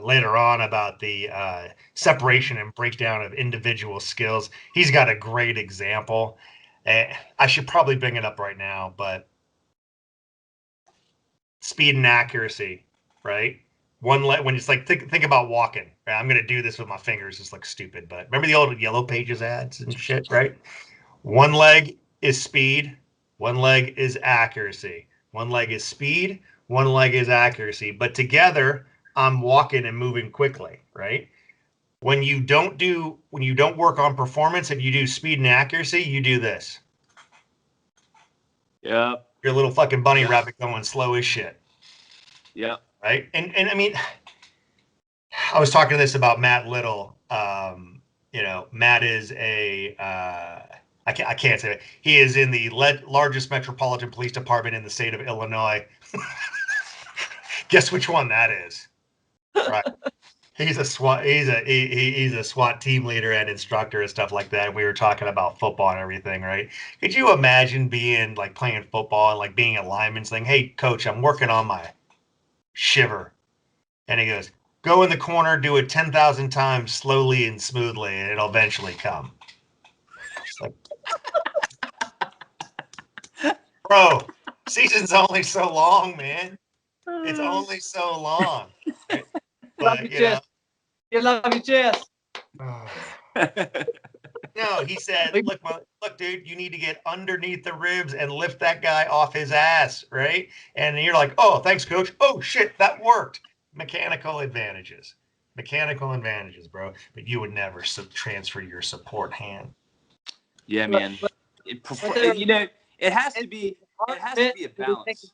later on about the separation and breakdown of individual skills. He's got a great example. I should probably bring it up right now, but speed and accuracy, right? One leg when it's like think about walking. Right? I'm going to do this with my fingers. It's like stupid, but remember the old Yellow Pages ads and shit, right? One leg is speed, one leg is accuracy. One leg is speed, one leg is accuracy. But together, I'm walking and moving quickly, right? When you don't work on performance and you do speed and accuracy, you do this. Yeah. Your little fucking bunny rabbit going slow as shit. Yeah. Right. And I mean, I was talking to this about Matt Little. Matt is a I can't say it. He is in the largest metropolitan police department in the state of Illinois. Guess which one that is? Right. He's a SWAT. He's a SWAT team leader and instructor and stuff like that. We were talking about football and everything, right? Could you imagine being like playing football and like being a lineman saying, "Hey, coach, I'm working on my shiver," and he goes, "Go in the corner, do it 10,000 times slowly and smoothly, and it'll eventually come." It's like, bro, season's only so long, man. It's only so long. Right? But you love your chest. No, he said, look, dude, you need to get underneath the ribs and lift that guy off his ass, right? And you're like, oh, thanks, coach. Oh, shit, that worked. Mechanical advantages, bro. But you would never transfer your support hand. Yeah, man. It has to be a balance.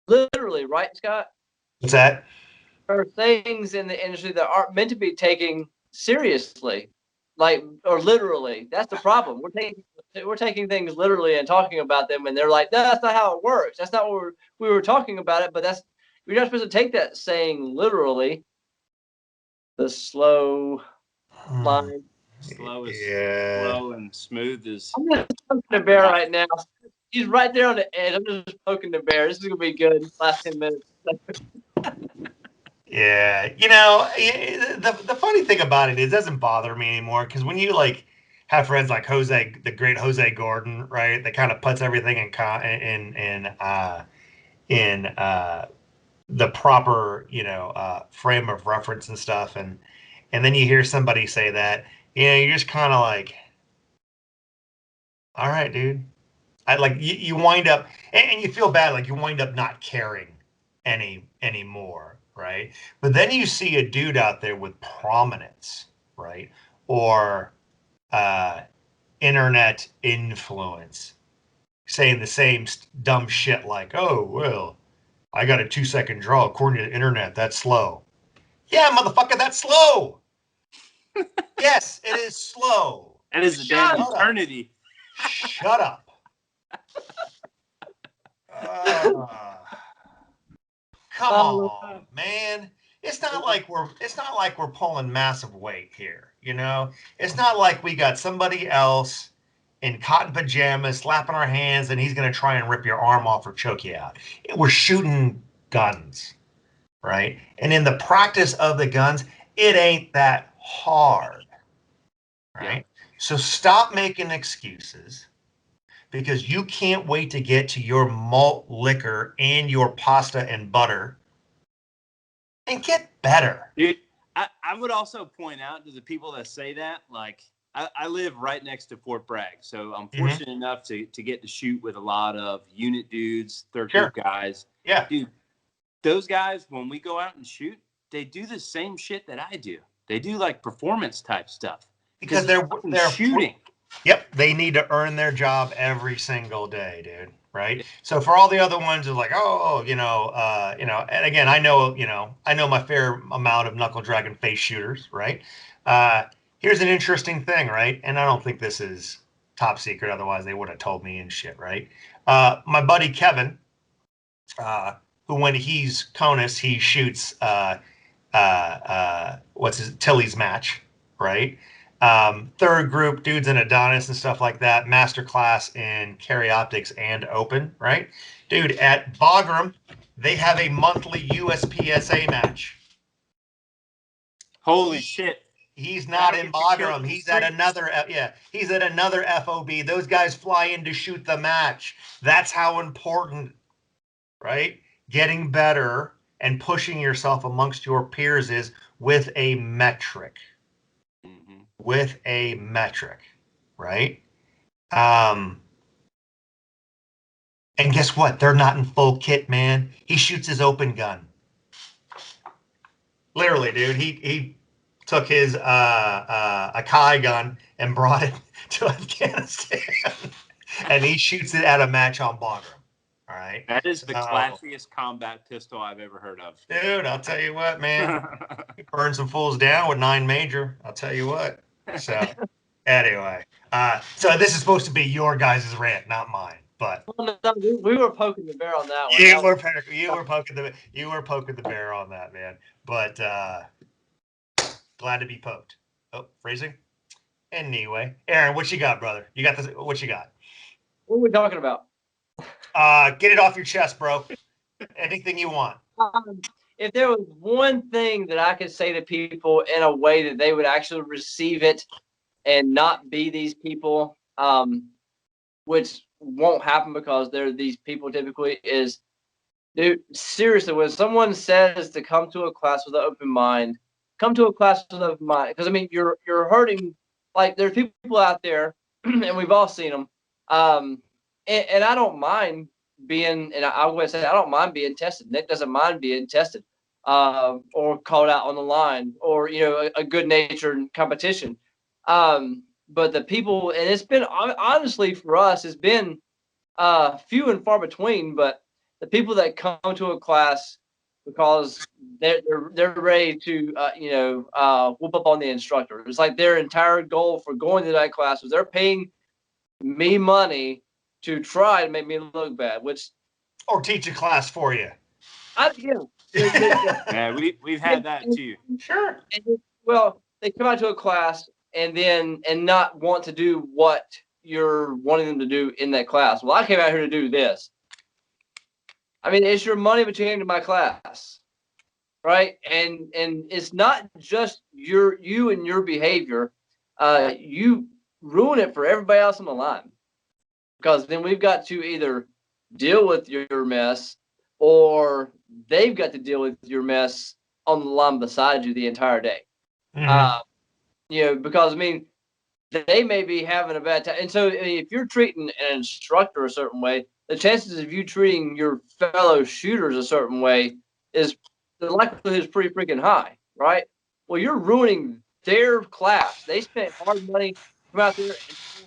Literally, right, Scott? What's that? There are things in the industry that aren't meant to be taken seriously, or literally. That's the problem. We're taking things literally and talking about them, and they're like, no, that's not how it works. That's not what we were talking about it, but you're not supposed to take that saying literally. The slow line. Slow and smooth as. I'm just poking the bear right now. He's right there on the edge. I'm just poking the bear. This is gonna be good. Last 10 minutes. Yeah, the funny thing about it doesn't bother me anymore because when you like have friends like Jose, the great Jose Gordon, right? That kind of puts everything in the proper frame of reference and stuff, and then you hear somebody say that, you're just kind of like, all right, dude. I like you wind up and you feel bad, like you wind up not caring anymore. Right. But then you see a dude out there with prominence, right? Or internet influence saying the same dumb shit like, oh, well, I got a 2-second draw. According to the internet, that's slow. Yeah, motherfucker, that's slow. Yes, it is slow. That is a damn eternity. Shut up. Come on, man. It's not like we're pulling massive weight here, It's not like we got somebody else in cotton pajamas slapping our hands and he's going to try and rip your arm off or choke you out. We're shooting guns, right? And in the practice of the guns, it ain't that hard, right? Yeah. So stop making excuses. Because you can't wait to get to your malt liquor and your pasta and butter and get better. Dude, I would also point out to the people that say that, like, I live right next to Fort Bragg, so I'm fortunate enough to get to shoot with a lot of unit dudes, third group guys. Yeah. Dude, those guys, when we go out and shoot, they do the same shit that I do. They do, like, performance type stuff. Because they're shooting. Yep, they need to earn their job every single day, dude. Right. So for all the other ones, are like, and again, I know my fair amount of knuckle dragon face shooters, right? Here's an interesting thing, right? And I don't think this is top secret, otherwise they would have told me and shit, right? My buddy Kevin, who when he's Conus, he shoots what's his Tilly's match, right? Third group, dudes in Adonis and stuff like that, masterclass in Karyoptics and Open, right? Dude, at Bagram, they have a monthly USPSA match. Holy shit. He's not in Bagram. He's at another, he's at another FOB. Those guys fly in to shoot the match. That's how important, right? Getting better and pushing yourself amongst your peers is with a metric. Mm-hmm. With a metric, right? And guess what? They're not in full kit, man. He shoots his open gun. Literally, dude. He took his Akai gun and brought it to Afghanistan, and he shoots it at a match on Bagram. All right. That is the classiest combat pistol I've ever heard of. Dude, I'll tell you what, man. Burn some fools down with 9 major. I'll tell you what. So, anyway. So this is supposed to be your guys' rant, not mine. But we were poking the bear on that one. You were poking the bear on that, man. But glad to be poked. Oh, phrasing. Anyway, Aaron, what you got, brother? You got this? What you got? What are we talking about? Get it off your chest, bro. Anything you want. If there was one thing that I could say to people in a way that they would actually receive it and not be these people, which won't happen because they're these people typically, is, dude, seriously, when someone says to come to a class with an open mind, come to a class with an open mind. Because, I mean, you're hurting. Like, there's people out there, and we've all seen them, and I don't mind being, and I would say I don't mind being tested. Nick doesn't mind being tested, or called out on the line, or, you know, a good-natured competition. But the people, and it's been, honestly, for us, it's been few and far between, but the people that come to a class because they're ready to, whoop up on the instructor. It's like their entire goal for going to that class was they're paying me money to try to make me look bad, or teach a class for you. Yeah, we've had that too. Sure. Well, they come out to a class and not want to do what you're wanting them to do in that class. Well, I came out here to do this. I mean, it's your money, but you came to my class, right? And it's not just you and your behavior. You ruin it for everybody else on the line, because then we've got to either deal with your mess, or they've got to deal with your mess on the line beside you the entire day. Mm-hmm. Because, I mean, they may be having a bad time. And so, I mean, if you're treating an instructor a certain way, the chances of you treating your fellow shooters a certain way is, the likelihood is pretty freaking high, right? Well, you're ruining their class. They spent hard money to come out there,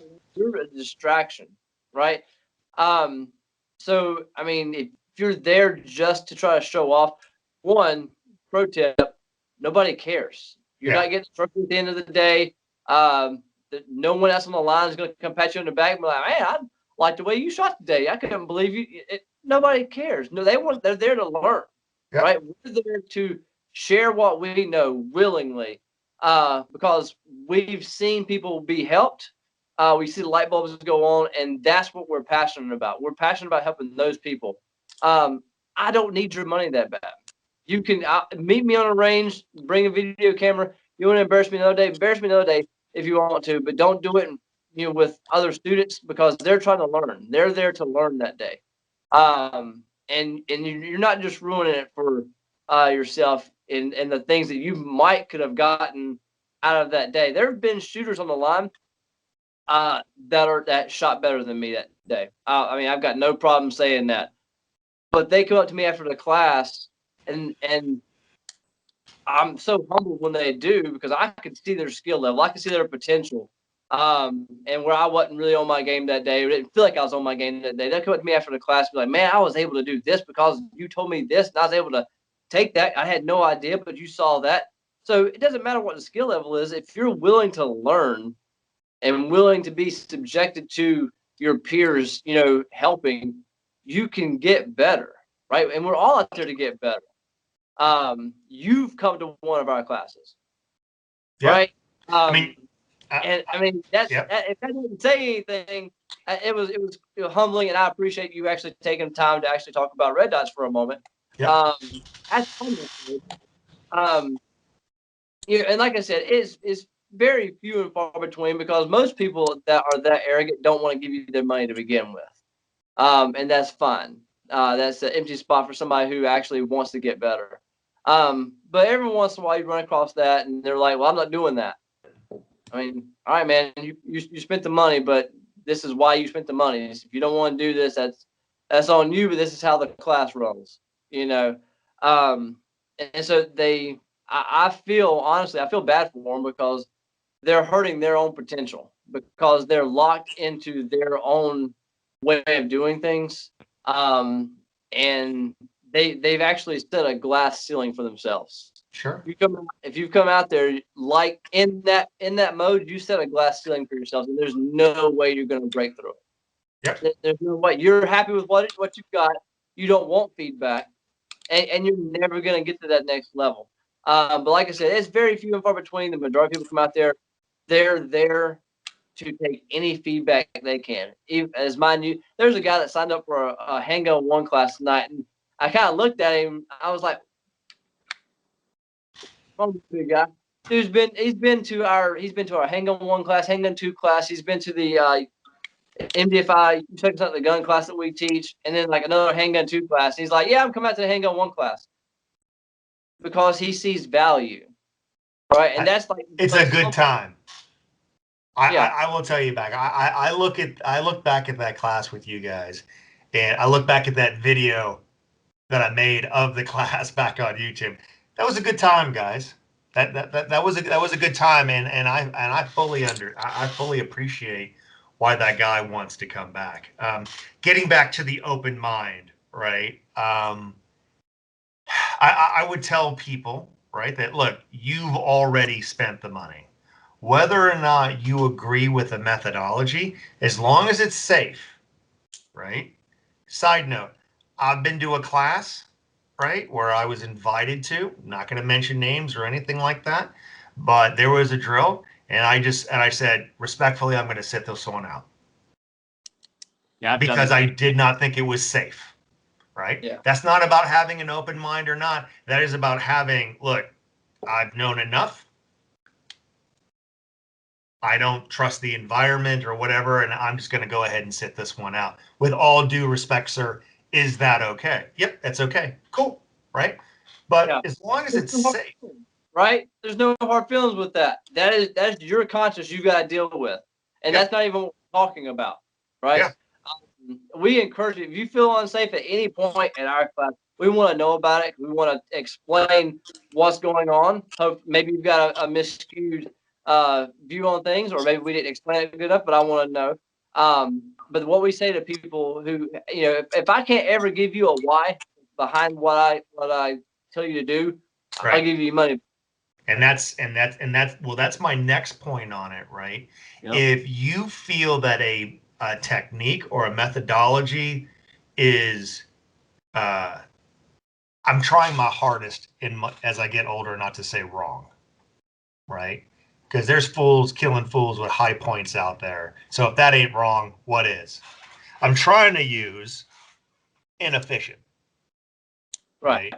and you're a distraction, right? So, I mean, if you're there just to try to show off, one, pro tip, nobody cares. You're not getting instructed at the end of the day. No one else on the line is going to come pat you on the back and be like, man, I like the way you shot today. I couldn't believe you. Nobody cares. No, they're there to learn, right? We're there to share what we know willingly, because we've seen people be helped. We see the light bulbs go on, and that's what we're passionate about. We're passionate about helping those people. I don't need your money that bad. You can meet me on a range, bring a video camera. You want to embarrass me another day? Embarrass me another day if you want to, but don't do it, with other students, because they're trying to learn. They're there to learn that day. And you're not just ruining it for yourself and the things that you could have gotten out of that day. There have been shooters on the line that shot better than me that day. I mean, I've got no problem saying that. But they come up to me after the class, and I'm so humbled when they do, because I could see their skill level. I could see their potential. And where I wasn't really on my game that day, or didn't feel like I was on my game that day, they come up to me after the class and be like, man, I was able to do this because you told me this, and I was able to take that. I had no idea, but you saw that. So it doesn't matter what the skill level is. If you're willing to learn and willing to be subjected to your peers, helping, you can get better. right? And we're all out there to get better. You've come to one of our classes, Yeah. right? I mean, and I mean, if that didn't say anything, it was humbling, and I appreciate you actually taking time to actually talk about red dots for a moment. Yeah. That's humbling. And like I said, it's very few and far between, because most people that are that arrogant don't want to give you their money to begin with, and that's fine. That's an empty spot for somebody who actually wants to get better. But every once in a while, you run across that, and they're like, "Well, I'm not doing that." I mean, all right, man, you spent the money, but this is why you spent the money. If you don't want to do this, that's on you. But this is how the class runs, you know. And so I feel, honestly, I feel bad for them, because they're hurting their own potential, because they're locked into their own way of doing things, and they've actually set a glass ceiling for themselves. Sure. If you've come out there like in that mode, you set a glass ceiling for yourself, and there's no way you're going to break through it. Yep. There's no way. You're happy with what you've got. You don't want feedback, and you're never going to get to that next level. But like I said, it's very few and far between. The majority of people come out there, they're there to take any feedback they can. Even as there's a guy that signed up for a handgun 1 class tonight, and I kind of looked at him. I was like, big guy. He's been to our handgun 1 class, handgun 2 class. He's been to the MDFI, the gun class that we teach, and then like another handgun 2 class. He's like, yeah, I'm coming out to the handgun 1 class, because he sees value, right? And that's like, it's a good time. Yeah. I will tell you back. I look back at that class with you guys, and I look back at that video that I made of the class back on YouTube. That was a good time, guys. That was a good time, and I fully appreciate why that guy wants to come back. Getting back to the open mind, right? I would tell people, right, that look, you've already spent the money. Whether or not you agree with the methodology, as long as it's safe, right? Side note, I've been to a class, right, where I was invited to, I'm not going to mention names or anything like that, but there was a drill, and I said, respectfully, I'm going to sit this one out. Yeah, because I did not think it was safe, right? Yeah. That's not about having an open mind or not. That is about having, look, I've known enough. I don't trust the environment or whatever, and I'm just going to go ahead and sit this one out. With all due respect, sir, is that okay? Yep, that's okay. Cool, right? But as long as it's safe. Right? There's no hard feelings with that. That's your conscience you got to deal with. And that's not even what we're talking about, right? Yeah. We encourage you, if you feel unsafe at any point in our class, we want to know about it. We want to explain what's going on. Hope maybe you've got a miscued view on things, or maybe we didn't explain it good enough, but I want to know. But what we say to people who, if I can't ever give you a why behind what I tell you to do, right, I'll give you money. And that's well, that's my next point on it, right? Yep. If you feel that a technique or a methodology is, I'm trying my hardest as I get older not to say wrong, right? Because there's fools killing fools with high points out there. So if that ain't wrong, what is? I'm trying to use inefficient, right?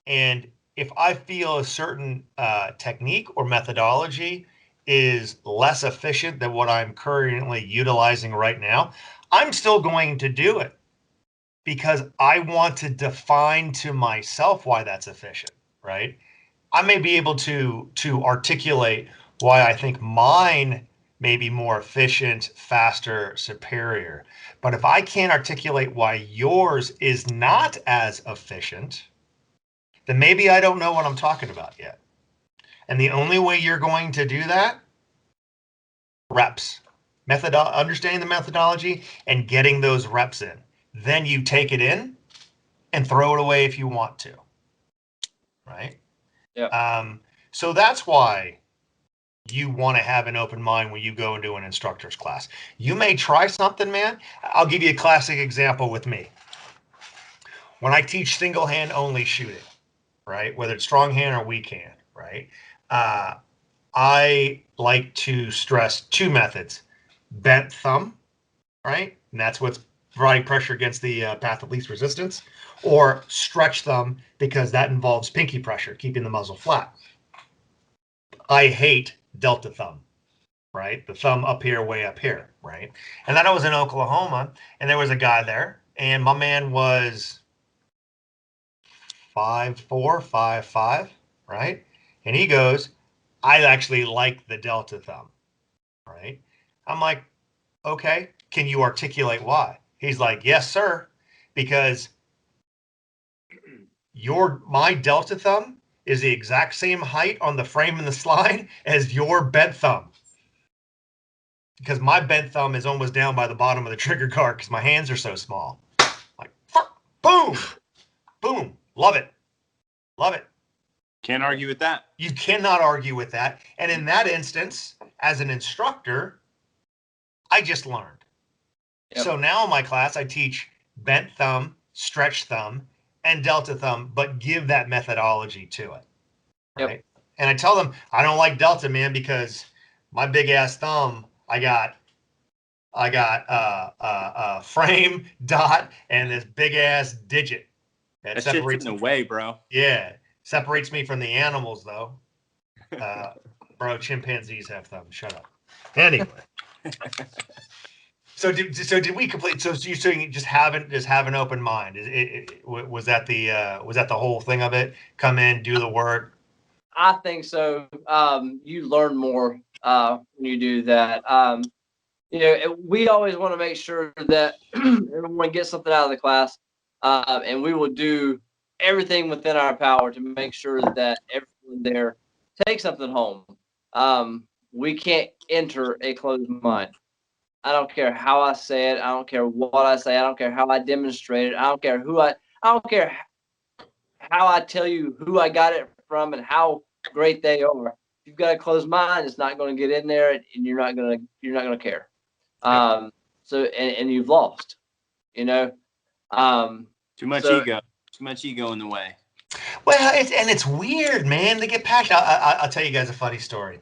And if I feel a certain technique or methodology is less efficient than what I'm currently utilizing right now, I'm still going to do it because I want to define to myself why that's efficient, right? I may be able to articulate why I think mine may be more efficient, faster, superior. But if I can't articulate why yours is not as efficient, then maybe I don't know what I'm talking about yet. And the only way you're going to do that, reps, understanding the methodology and getting those reps in. Then you take it in and throw it away if you want to, right? Yeah. So that's why you want to have an open mind when you go into an instructor's class. You may try something, man. I'll give you a classic example with me. when I teach single hand only shooting, right? Whether it's strong hand or weak hand, right? I like to stress two methods: bent thumb, right? And that's what's providing pressure against the path of least resistance, or stretch thumb, because that involves pinky pressure, keeping the muzzle flat. I hate delta thumb, right? The thumb up here, way up here, right? And then I was in Oklahoma, and there was a guy there, and my man was 5'4", 5'5", right? And he goes, I actually like the delta thumb, right? I'm like, okay, can you articulate why? He's like, yes, sir, because my delta thumb is the exact same height on the frame and the slide as your bent thumb. Because my bent thumb is almost down by the bottom of the trigger guard because my hands are so small. Like, boom, boom, love it, love it. Can't argue with that. You cannot argue with that. And in that instance, as an instructor, I just learned. Yep. So now in my class, I teach bent thumb, stretch thumb, and delta thumb, but give that methodology to it. Right. Yep. And I tell them, I don't like delta, man, because my big ass thumb, I got frame, dot, and this big ass digit. That separates in the way, bro. Yeah. Separates me from the animals, though. Bro, chimpanzees have thumbs. Shut up. Anyway. So did we complete? So you're saying just have an open mind? Was that the whole thing of it? Come in, do the work. I think so. You learn more when you do that. We always want to make sure that everyone gets something out of the class, and we will do everything within our power to make sure that everyone there takes something home. We can't enter a closed mind. I don't care how I say it. I don't care what I say. I don't care how I demonstrate it. I don't care I don't care how I tell you who I got it from and how great they are. If you've got a closed mind, it's not going to get in there, and you're not going to care. So you've lost. Too much ego. Too much ego in the way. Well, it's weird, man. They get passionate. I'll tell you guys a funny story.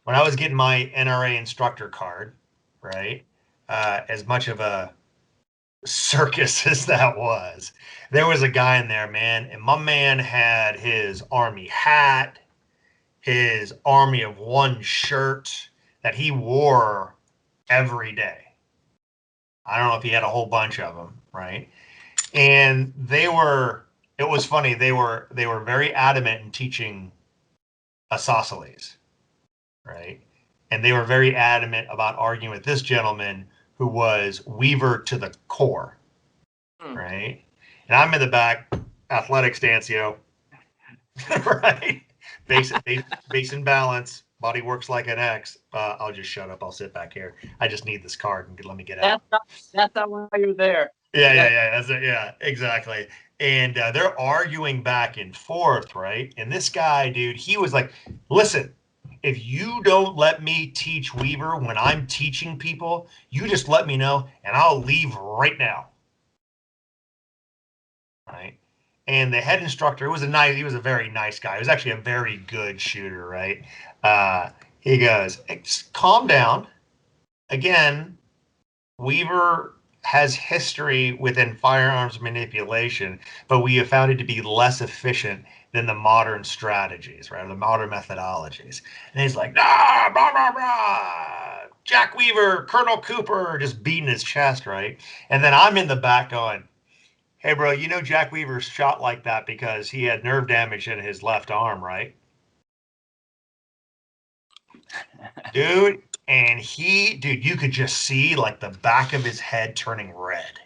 When I was getting my NRA instructor card, right? As much of a circus as that was, there was a guy in there, man, and my man had his army hat, his army of one shirt that he wore every day. I don't know if he had a whole bunch of them, right? And it was funny. They were very adamant in teaching isosceles, right? And they were very adamant about arguing with this gentleman who was Weaver to the core, right? And I'm in the back, athletic stancio, right? Base and balance, body works like an X. I'll just shut up. I'll sit back here. I just need this card and let me get out. That's not why you're there. Yeah. That's it. Yeah, exactly. And they're arguing back and forth, right? And this guy, dude, he was like, listen, if you don't let me teach Weaver when I'm teaching people, you just let me know and I'll leave right now. Right. And the head instructor, he was a very nice guy. He was actually a very good shooter, right? He goes, calm down. Again, Weaver has history within firearms manipulation, but we have found it to be less efficient than the modern strategies, right? The modern methodologies. And he's like, blah, blah, blah. Jack Weaver, Colonel Cooper, just beating his chest, right? And then I'm in the back going, hey, bro, Jack Weaver shot like that because he had nerve damage in his left arm, right? Dude, you could just see like the back of his head turning red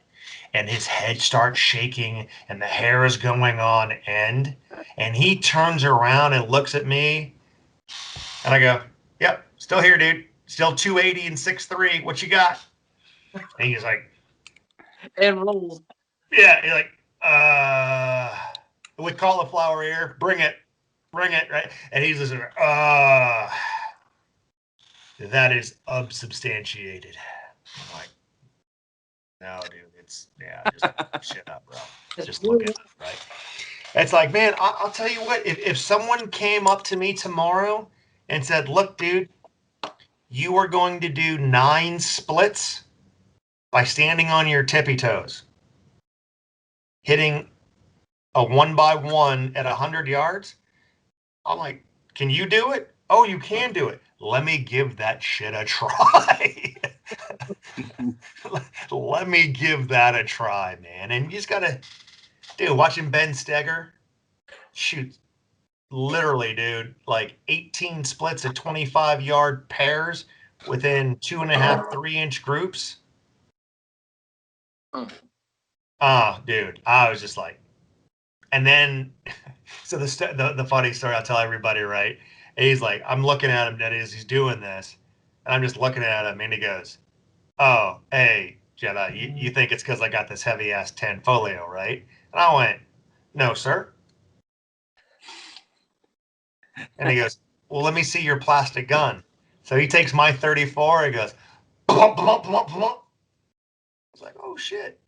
and his head starts shaking and the hair is going on end. And he turns around and looks at me and I go, yep, still here, dude. Still 280 and 6'3". What you got? And he's like, and rolls. Yeah, he's like, with cauliflower ear, bring it, right? And he's listening, that is unsubstantiated. I'm like, no, dude, just shut up, bro. just look at it, right? It's like, man, I'll tell you what, if someone came up to me tomorrow and said, look, dude, you are going to do 9 splits by standing on your tippy toes, hitting a 1x1 at 100 yards. I'm like, can you do it? Oh, you can do it. Let me give that shit a try. Let me give that a try, man. And you just gotta, dude, watching Ben Steger shoot, literally, dude, like 18 splits at 25-yard pairs within 2.5, 3-inch groups. Dude, I was just like, and then, so the funny story I'll tell everybody, right? And he's like, I'm looking at him, that is, he's doing this, and I'm just looking at him, and he goes, oh, hey, Jedi, you think it's because I got this heavy ass 10 folio, right? And I went, no, sir. And he goes, well, let me see your plastic gun. So he takes my 34, and goes, blump, blump, blump, blump. I was like, oh shit,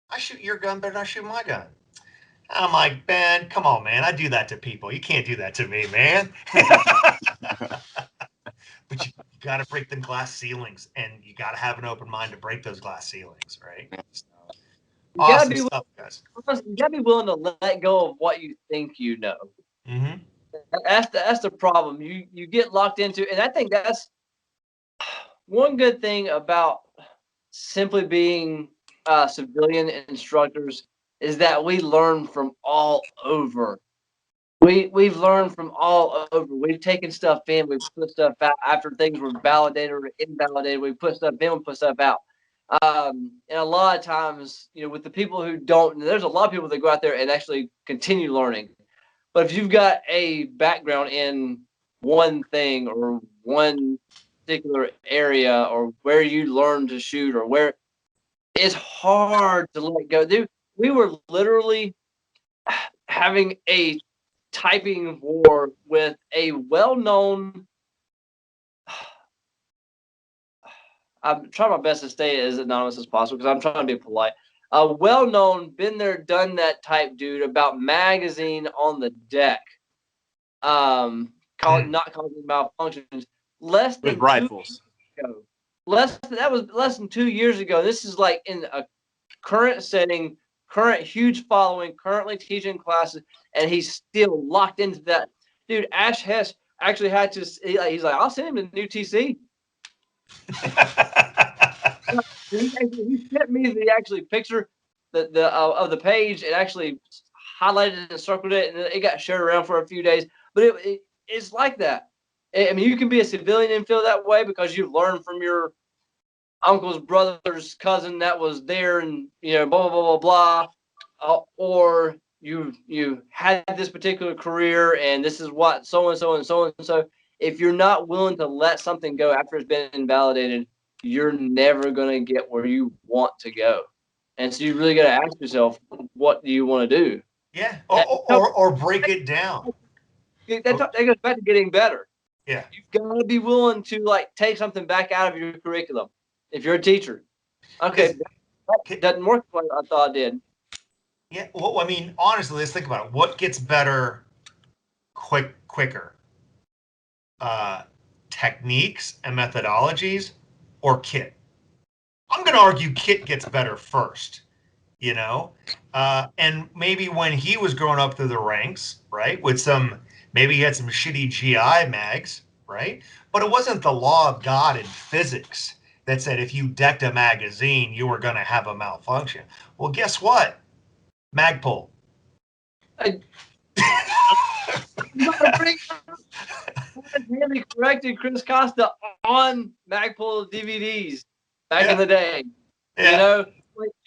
I shoot your gun better than I shoot my gun. I'm like, Ben, come on, man. I do that to people. You can't do that to me, man. But you got to break them glass ceilings, and you got to have an open mind to break those glass ceilings, right? So, awesome stuff, guys. You got to be willing to let go of what you think you know. Mm-hmm. That's the problem. You get locked into, and I think that's one good thing about simply being civilian instructors is that we learn from all over. We've learned from all over. We've taken stuff in, we've put stuff out after things were validated or invalidated. We put stuff in, we put stuff out. And a lot of times, with the people who don't, there's a lot of people that go out there and actually continue learning. But if you've got a background in one thing or one particular area or where you learn to shoot or where it's hard to let go. Dude, we were literally having a typing war with a well-known, I'm trying my best to stay as anonymous as possible because I'm trying to be polite. A well-known, been there, done that type dude about magazine on the deck. Not causing malfunctions. Less than with rifles. That was less than 2 years ago. This is like in a current setting, current huge following, currently teaching classes, and he's still locked into that. Dude, Ash Hess actually had to. He's like, I'll send him the new TC. He sent me the picture of the page and actually highlighted it and circled it, and it got shared around for a few days. But it's like that. I mean, you can be a civilian and feel that way because you've learned from your uncle's brother's cousin that was there, and blah blah blah blah blah, or you had this particular career, and this is what so and so and so and so. If you're not willing to let something go after it's been invalidated, you're never gonna get where you want to go. And so you really got to ask yourself, what do you want to do? Yeah, or break it down. That goes back to getting better. Yeah, you've got to be willing to take something back out of your curriculum. If you're a teacher, okay, that doesn't work like I thought it did. Yeah, well, I mean, honestly, let's think about it. What gets better quicker? Techniques and methodologies, or kit? I'm going to argue kit gets better first, and maybe when he was growing up through the ranks, right, maybe he had some shitty GI mags, right, but it wasn't the law of God in physics that said if you decked a magazine, you were going to have a malfunction. Well, guess what? Magpul. Really corrected Chris Costa on Magpul DVDs back in the day. Yeah.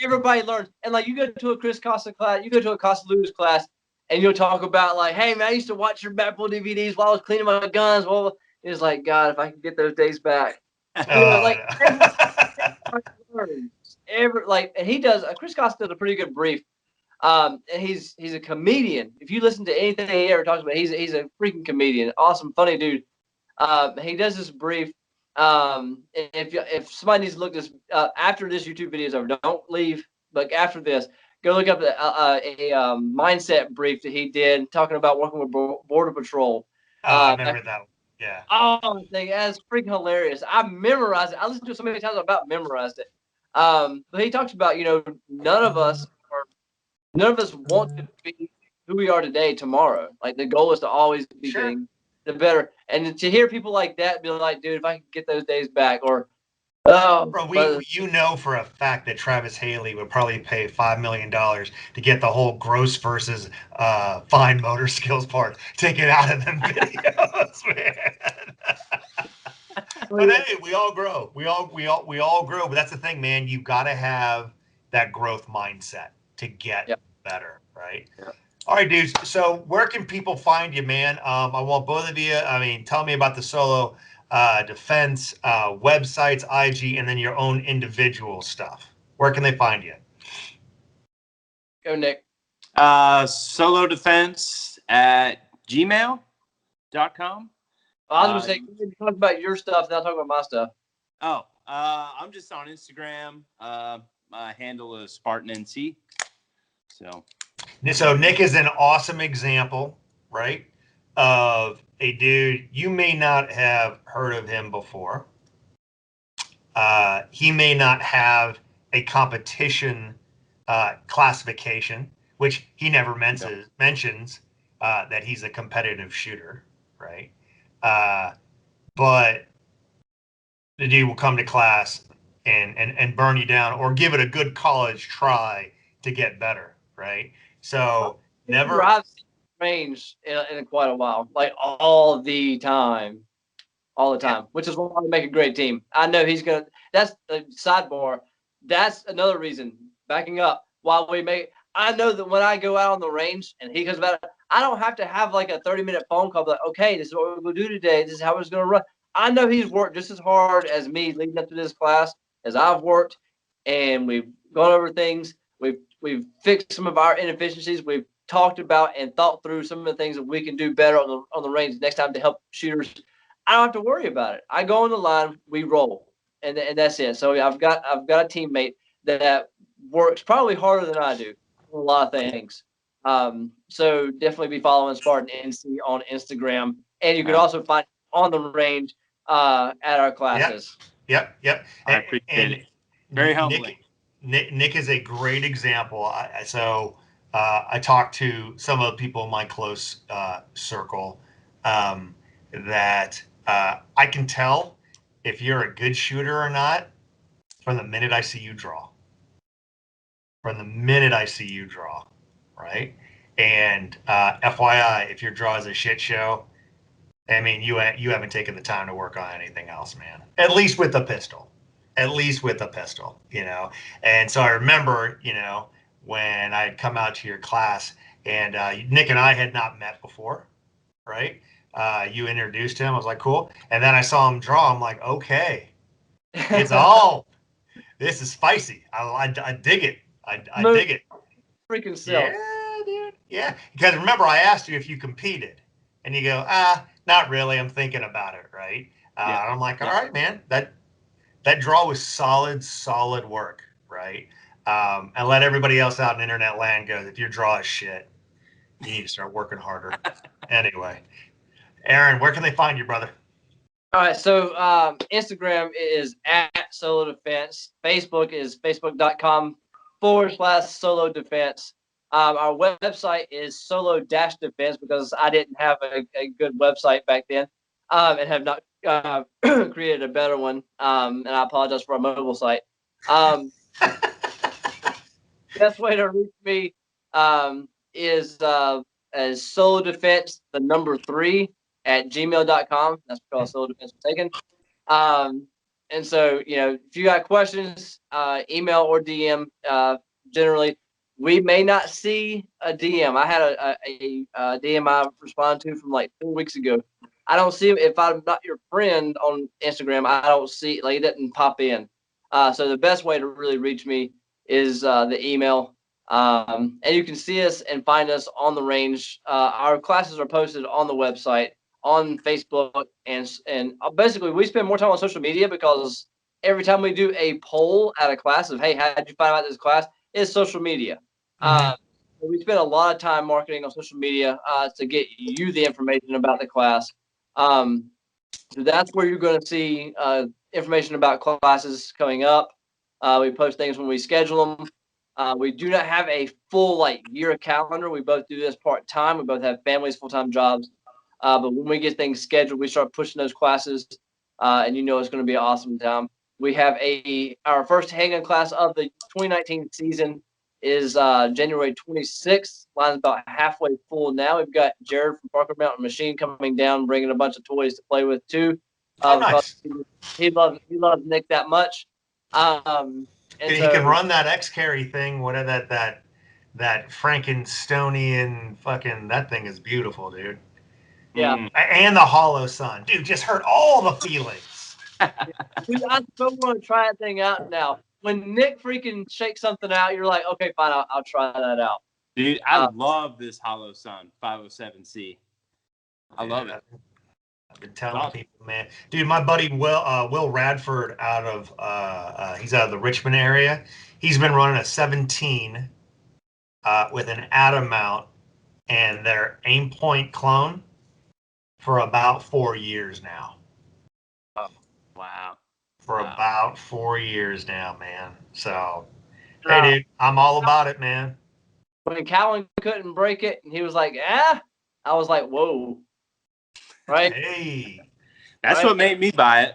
Everybody learns. And you go to a Chris Costa class, you go to a Costa Lewis class, and you'll talk about hey man, I used to watch your Magpul DVDs while I was cleaning my guns. Well, it's like, God, if I could get those days back. And he does. Chris Costa does a pretty good brief. And he's a comedian. If you listen to anything he ever talks about, he's a freaking comedian. Awesome, funny dude. He does this brief. If somebody needs to look this after this YouTube video is over, don't leave. But after this, go look up a mindset brief that he did talking about working with Border Patrol. I remember that one. Yeah. Oh, that's freaking hilarious. I memorized it. I listened to it so many times I about memorized it. But he talks about, none of us want to be who we are today tomorrow. Like the goal is to always be getting the better. And to hear people like that be like, dude, if I could get those days back, or bro, for a fact that Travis Haley would probably pay $5 million to get the whole gross versus fine motor skills part taken out of them videos, man. But hey, we all grow. We all grow. But that's the thing, man. You got to have that growth mindset to get better, right? Yeah. All right, dudes. So where can people find you, man? I want both of you. I mean, tell me about the Solo Defense websites, IG, and then your own individual stuff. Where can they find you? Go, Nick. Solo Defense at gmail.com. I was going to say, talk about your stuff, then I'll talk about my stuff. I'm just on Instagram. My handle is SpartanNC. So Nick is an awesome example, right, of a dude. You may not have heard of him before. He may not have a competition classification, which he never mentions that he's a competitive shooter, right? But the dude will come to class and burn you down, or give it a good college try to get better, right? So never. I've seen range in quite a while, like all the time, which is why we make a great team. I know he's gonna. That's a sidebar. That's another reason. Backing up, while we make. I know that when I go out on the range and he comes about it, I don't have to have like a 30-minute phone call. Like, okay, this is what we're gonna do today. This is how it's gonna run. I know he's worked just as hard as me leading up to this class as I've worked, and we've gone over things. We've fixed some of our inefficiencies. We've talked about and thought through some of the things that we can do better on the range next time to help shooters. I don't have to worry about it. I go on the line, we roll, and that's it. So I've got a teammate that works probably harder than I do on a lot of things. So definitely be following Spartan NC on Instagram, and you can also find on the range at our classes. Yep. I appreciate it. Very humbling. Nick is a great example. I talked to some of the people in my close circle that I can tell if you're a good shooter or not from the minute I see you draw. Right? And FYI, if your draw is a shit show, I mean, you haven't taken the time to work on anything else, man. At least with a pistol. And so I remember, when I had come out to your class, and Nick and I had not met before, right? You introduced him. I was like, cool. And then I saw him draw. I'm like, okay, it's all. This is spicy. I dig it. I dig it. Freaking self. Yeah, dude. Yeah. Because remember, I asked you if you competed, and you go, not really. I'm thinking about it, right? And I'm like, all right, man. That draw was solid work, right? And let everybody else out in internet land go, if your draw is shit, you need to start working harder. Anyway, Aaron, where can they find you, brother? All right, so Instagram is at Solo Defense. Facebook is facebook.com/Solo Defense. Our website is Solo-Defense because I didn't have a good website back then and have not created a better one. And I apologize for our mobile site. Best way to reach me is as Solo Defense, the number 3 at gmail.com. That's because Solo Defense was taken. And so, if you got questions, email or DM, generally, we may not see a DM. I had a DM I responded to from like 4 weeks ago. I don't see it. If I'm not your friend on Instagram, I don't see, like, it doesn't pop in. So the best way to really reach me is the email. And you can see us and find us on the range. Our classes are posted on the website, on Facebook, and basically we spend more time on social media because every time we do a poll at a class of, hey, how did you find out this class? It's social media. We spend a lot of time marketing on social media to get you the information about the class. So that's where you're going to see information about classes coming up. We post things when we schedule them. We do not have a full year calendar. We both do this part time. We both have families, full time jobs. But when we get things scheduled, we start pushing those classes, and it's going to be an awesome time. We have our first handgun class of the 2019 season is January 26th. Line's about halfway full now. We've got Jared from Parker Mountain Machine coming down, bringing a bunch of toys to play with too. Nice. He loves Nick that much. And he can run that X carry thing. What that Frankenstonian fucking, that thing is beautiful, dude. Yeah. And the Hollow Sun, dude, just hurt all the feelings. Dude, I so want to try that thing out now. When Nick freaking shakes something out, you're like, okay, fine, I'll try that out. Dude, I love this Hollow Sun 507C. I love it. I've been telling people, man. Dude, my buddy Will Radford he's out of the Richmond area. He's been running a 17 with an atom mount and their aim point clone for about 4 years now. Oh, wow. About 4 years now, man. So, hey, dude, I'm all about it, man. When Calvin couldn't break it, and he was like, I was like, whoa. Right? Hey. That's what made me buy it.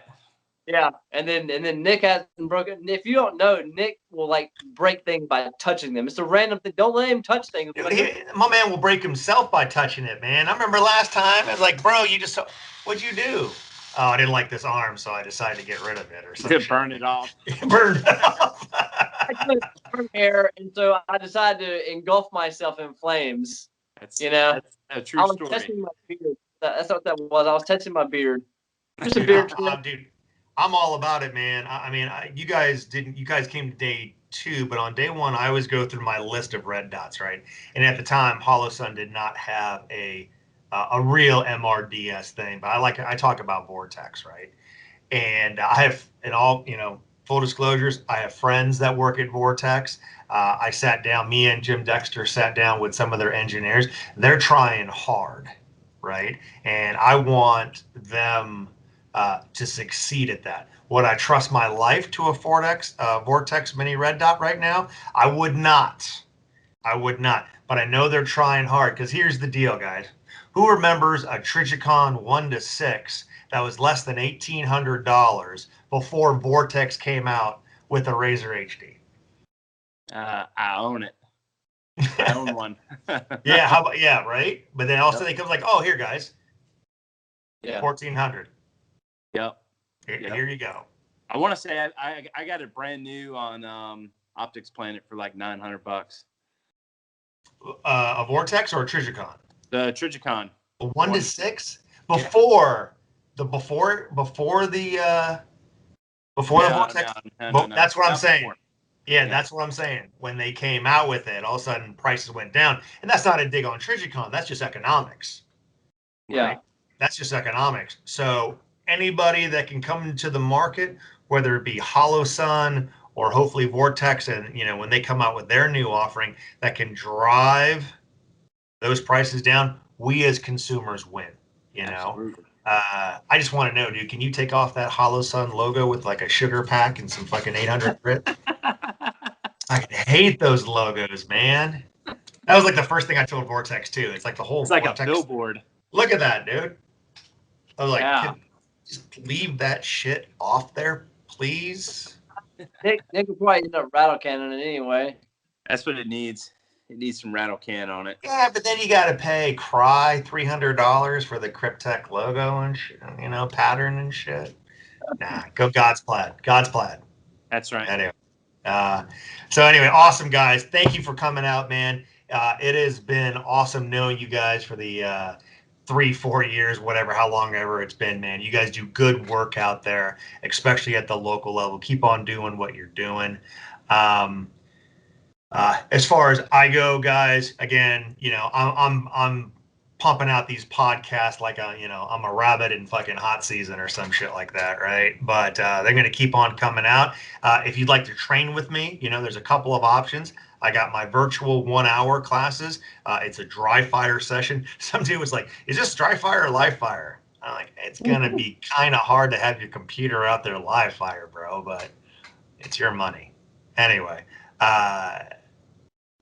Yeah. And then Nick hasn't broken it. If you don't know, Nick will break things by touching them. It's a random thing. Don't let him touch things. My man will break himself by touching it, man. I remember last time, I was like, bro, what'd you do? Oh, I didn't like this arm, so I decided to get rid of it or something. To burn it off. Burn it off. I couldn't burn hair, and so I decided to engulf myself in flames. That's a true story. I was testing my beard. That's what that was. I was testing my beard. Just a Dude, beard. Dude, I'm all about it, man. You guys came to day 2, but on day 1, I always go through my list of red dots, right? And at the time, Hollow Sun did not have a real MRDS thing, but I talk about Vortex, right? And I have, in all, full disclosures, I have friends that work at Vortex. I sat down, me and Jim Dexter sat down with some of their engineers. They're trying hard, right? And I want them to succeed at that. Would I trust my life to a Vortex mini red dot right now? I would not. But I know they're trying hard, because here's the deal, guys. Who remembers a Trijicon 1-6 that was less than $1,800 before Vortex came out with a Razor HD? I own it. I own one. Yeah, right? But then all of a sudden it comes like, oh, here, guys. Yeah. 1,400. Yep. Here you go. I want to say I got it brand new on Optics Planet for like $900. A Vortex or a Trijicon? The Trijicon. A 1-6 before the Vortex. No. That's what I'm saying. Before. Yeah, that's what I'm saying. When they came out with it, all of a sudden prices went down, and that's not a dig on Trijicon. That's just economics. Yeah, right? That's just economics. So anybody that can come into the market, whether it be Hollow Sun or hopefully Vortex, and when they come out with their new offering that can drive those prices down, we as consumers win. I just want to know, dude, can you take off that Hollow Sun logo with like a sugar pack and some fucking 800 grit? I hate those logos, man. That was like the first thing I told Vortex too. It's like the whole. It's like Vortex. A billboard. Look at that, dude. I was like, just leave that shit off there, please. Nick will probably end up rattle cannon it anyway. That's what it needs. It needs some rattle can on it. Yeah, but then you got to pay Cry $300 for the Cryptek logo and pattern and shit. Nah, go God's Plaid. God's Plaid. That's right. Anyway, anyway, awesome guys. Thank you for coming out, man. It has been awesome knowing you guys for the 3-4 years, whatever, how long ever it's been, man. You guys do good work out there, especially at the local level. Keep on doing what you're doing. As far as I go, guys, again, I'm pumping out these podcasts like I'm a rabbit in fucking hot season or some shit like that, right? But they're going to keep on coming out. If you'd like to train with me, there's a couple of options. I got my virtual 1-hour classes. It's a dry fire session. Some dude was like, "Is this dry fire or live fire?" I'm like, "It's going to be kind of hard to have your computer out there live fire, bro, but it's your money." Anyway,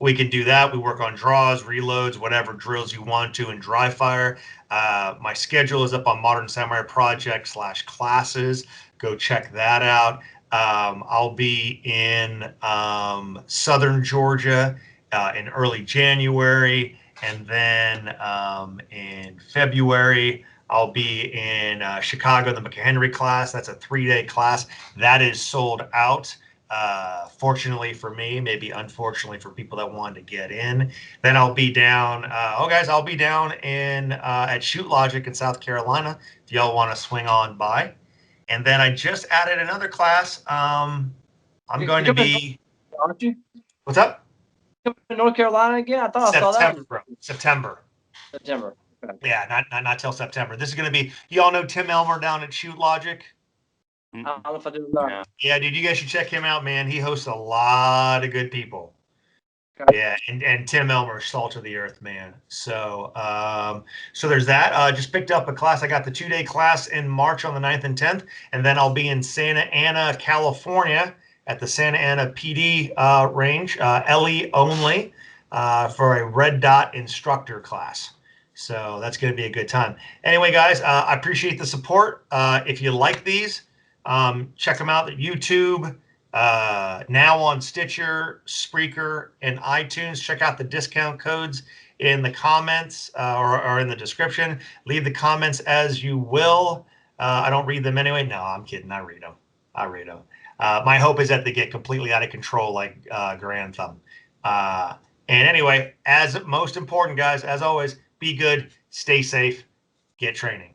we can do that. We work on draws, reloads, whatever drills you want to in dry fire. My schedule is up on Modern Samurai Project /classes. Go check that out. I'll be in Southern Georgia in early January. And then in February, I'll be in Chicago, the McHenry class. That's a 3-day class. That is sold out. Fortunately for me, maybe unfortunately for people that wanted to get in. Then I'll be down. I'll be down in at Shoot Logic in South Carolina if y'all want to swing on by. And then I just added another class. I'm going to be. Aren't you? What's up? Coming to North Carolina again? I thought I saw that. Bro. September. Okay. Yeah, not till September. This is going to be. Y'all know Tim Elmer down at Shoot Logic? I don't know if I do or not. Yeah, dude, you guys should check him out, man. He hosts a lot of good people. Okay. Yeah, and Tim Elmer, salt of the earth, man. So so there's that. Just picked up a class. I got the 2-day class in March on the 9th and 10th, and then I'll be in Santa Ana, California at the Santa Ana PD range, LE only, for a red dot instructor class. So that's going to be a good time. Anyway, guys, I appreciate the support. If you like these, check them out at YouTube, now on Stitcher, Spreaker, and iTunes. Check out the discount codes in the comments or in the description. Leave the comments as you will. I don't read them anyway. No, I'm kidding. I read them. My hope is that they get completely out of control like Grand Thumb. And anyway, as most important, guys, as always, be good, stay safe, get training.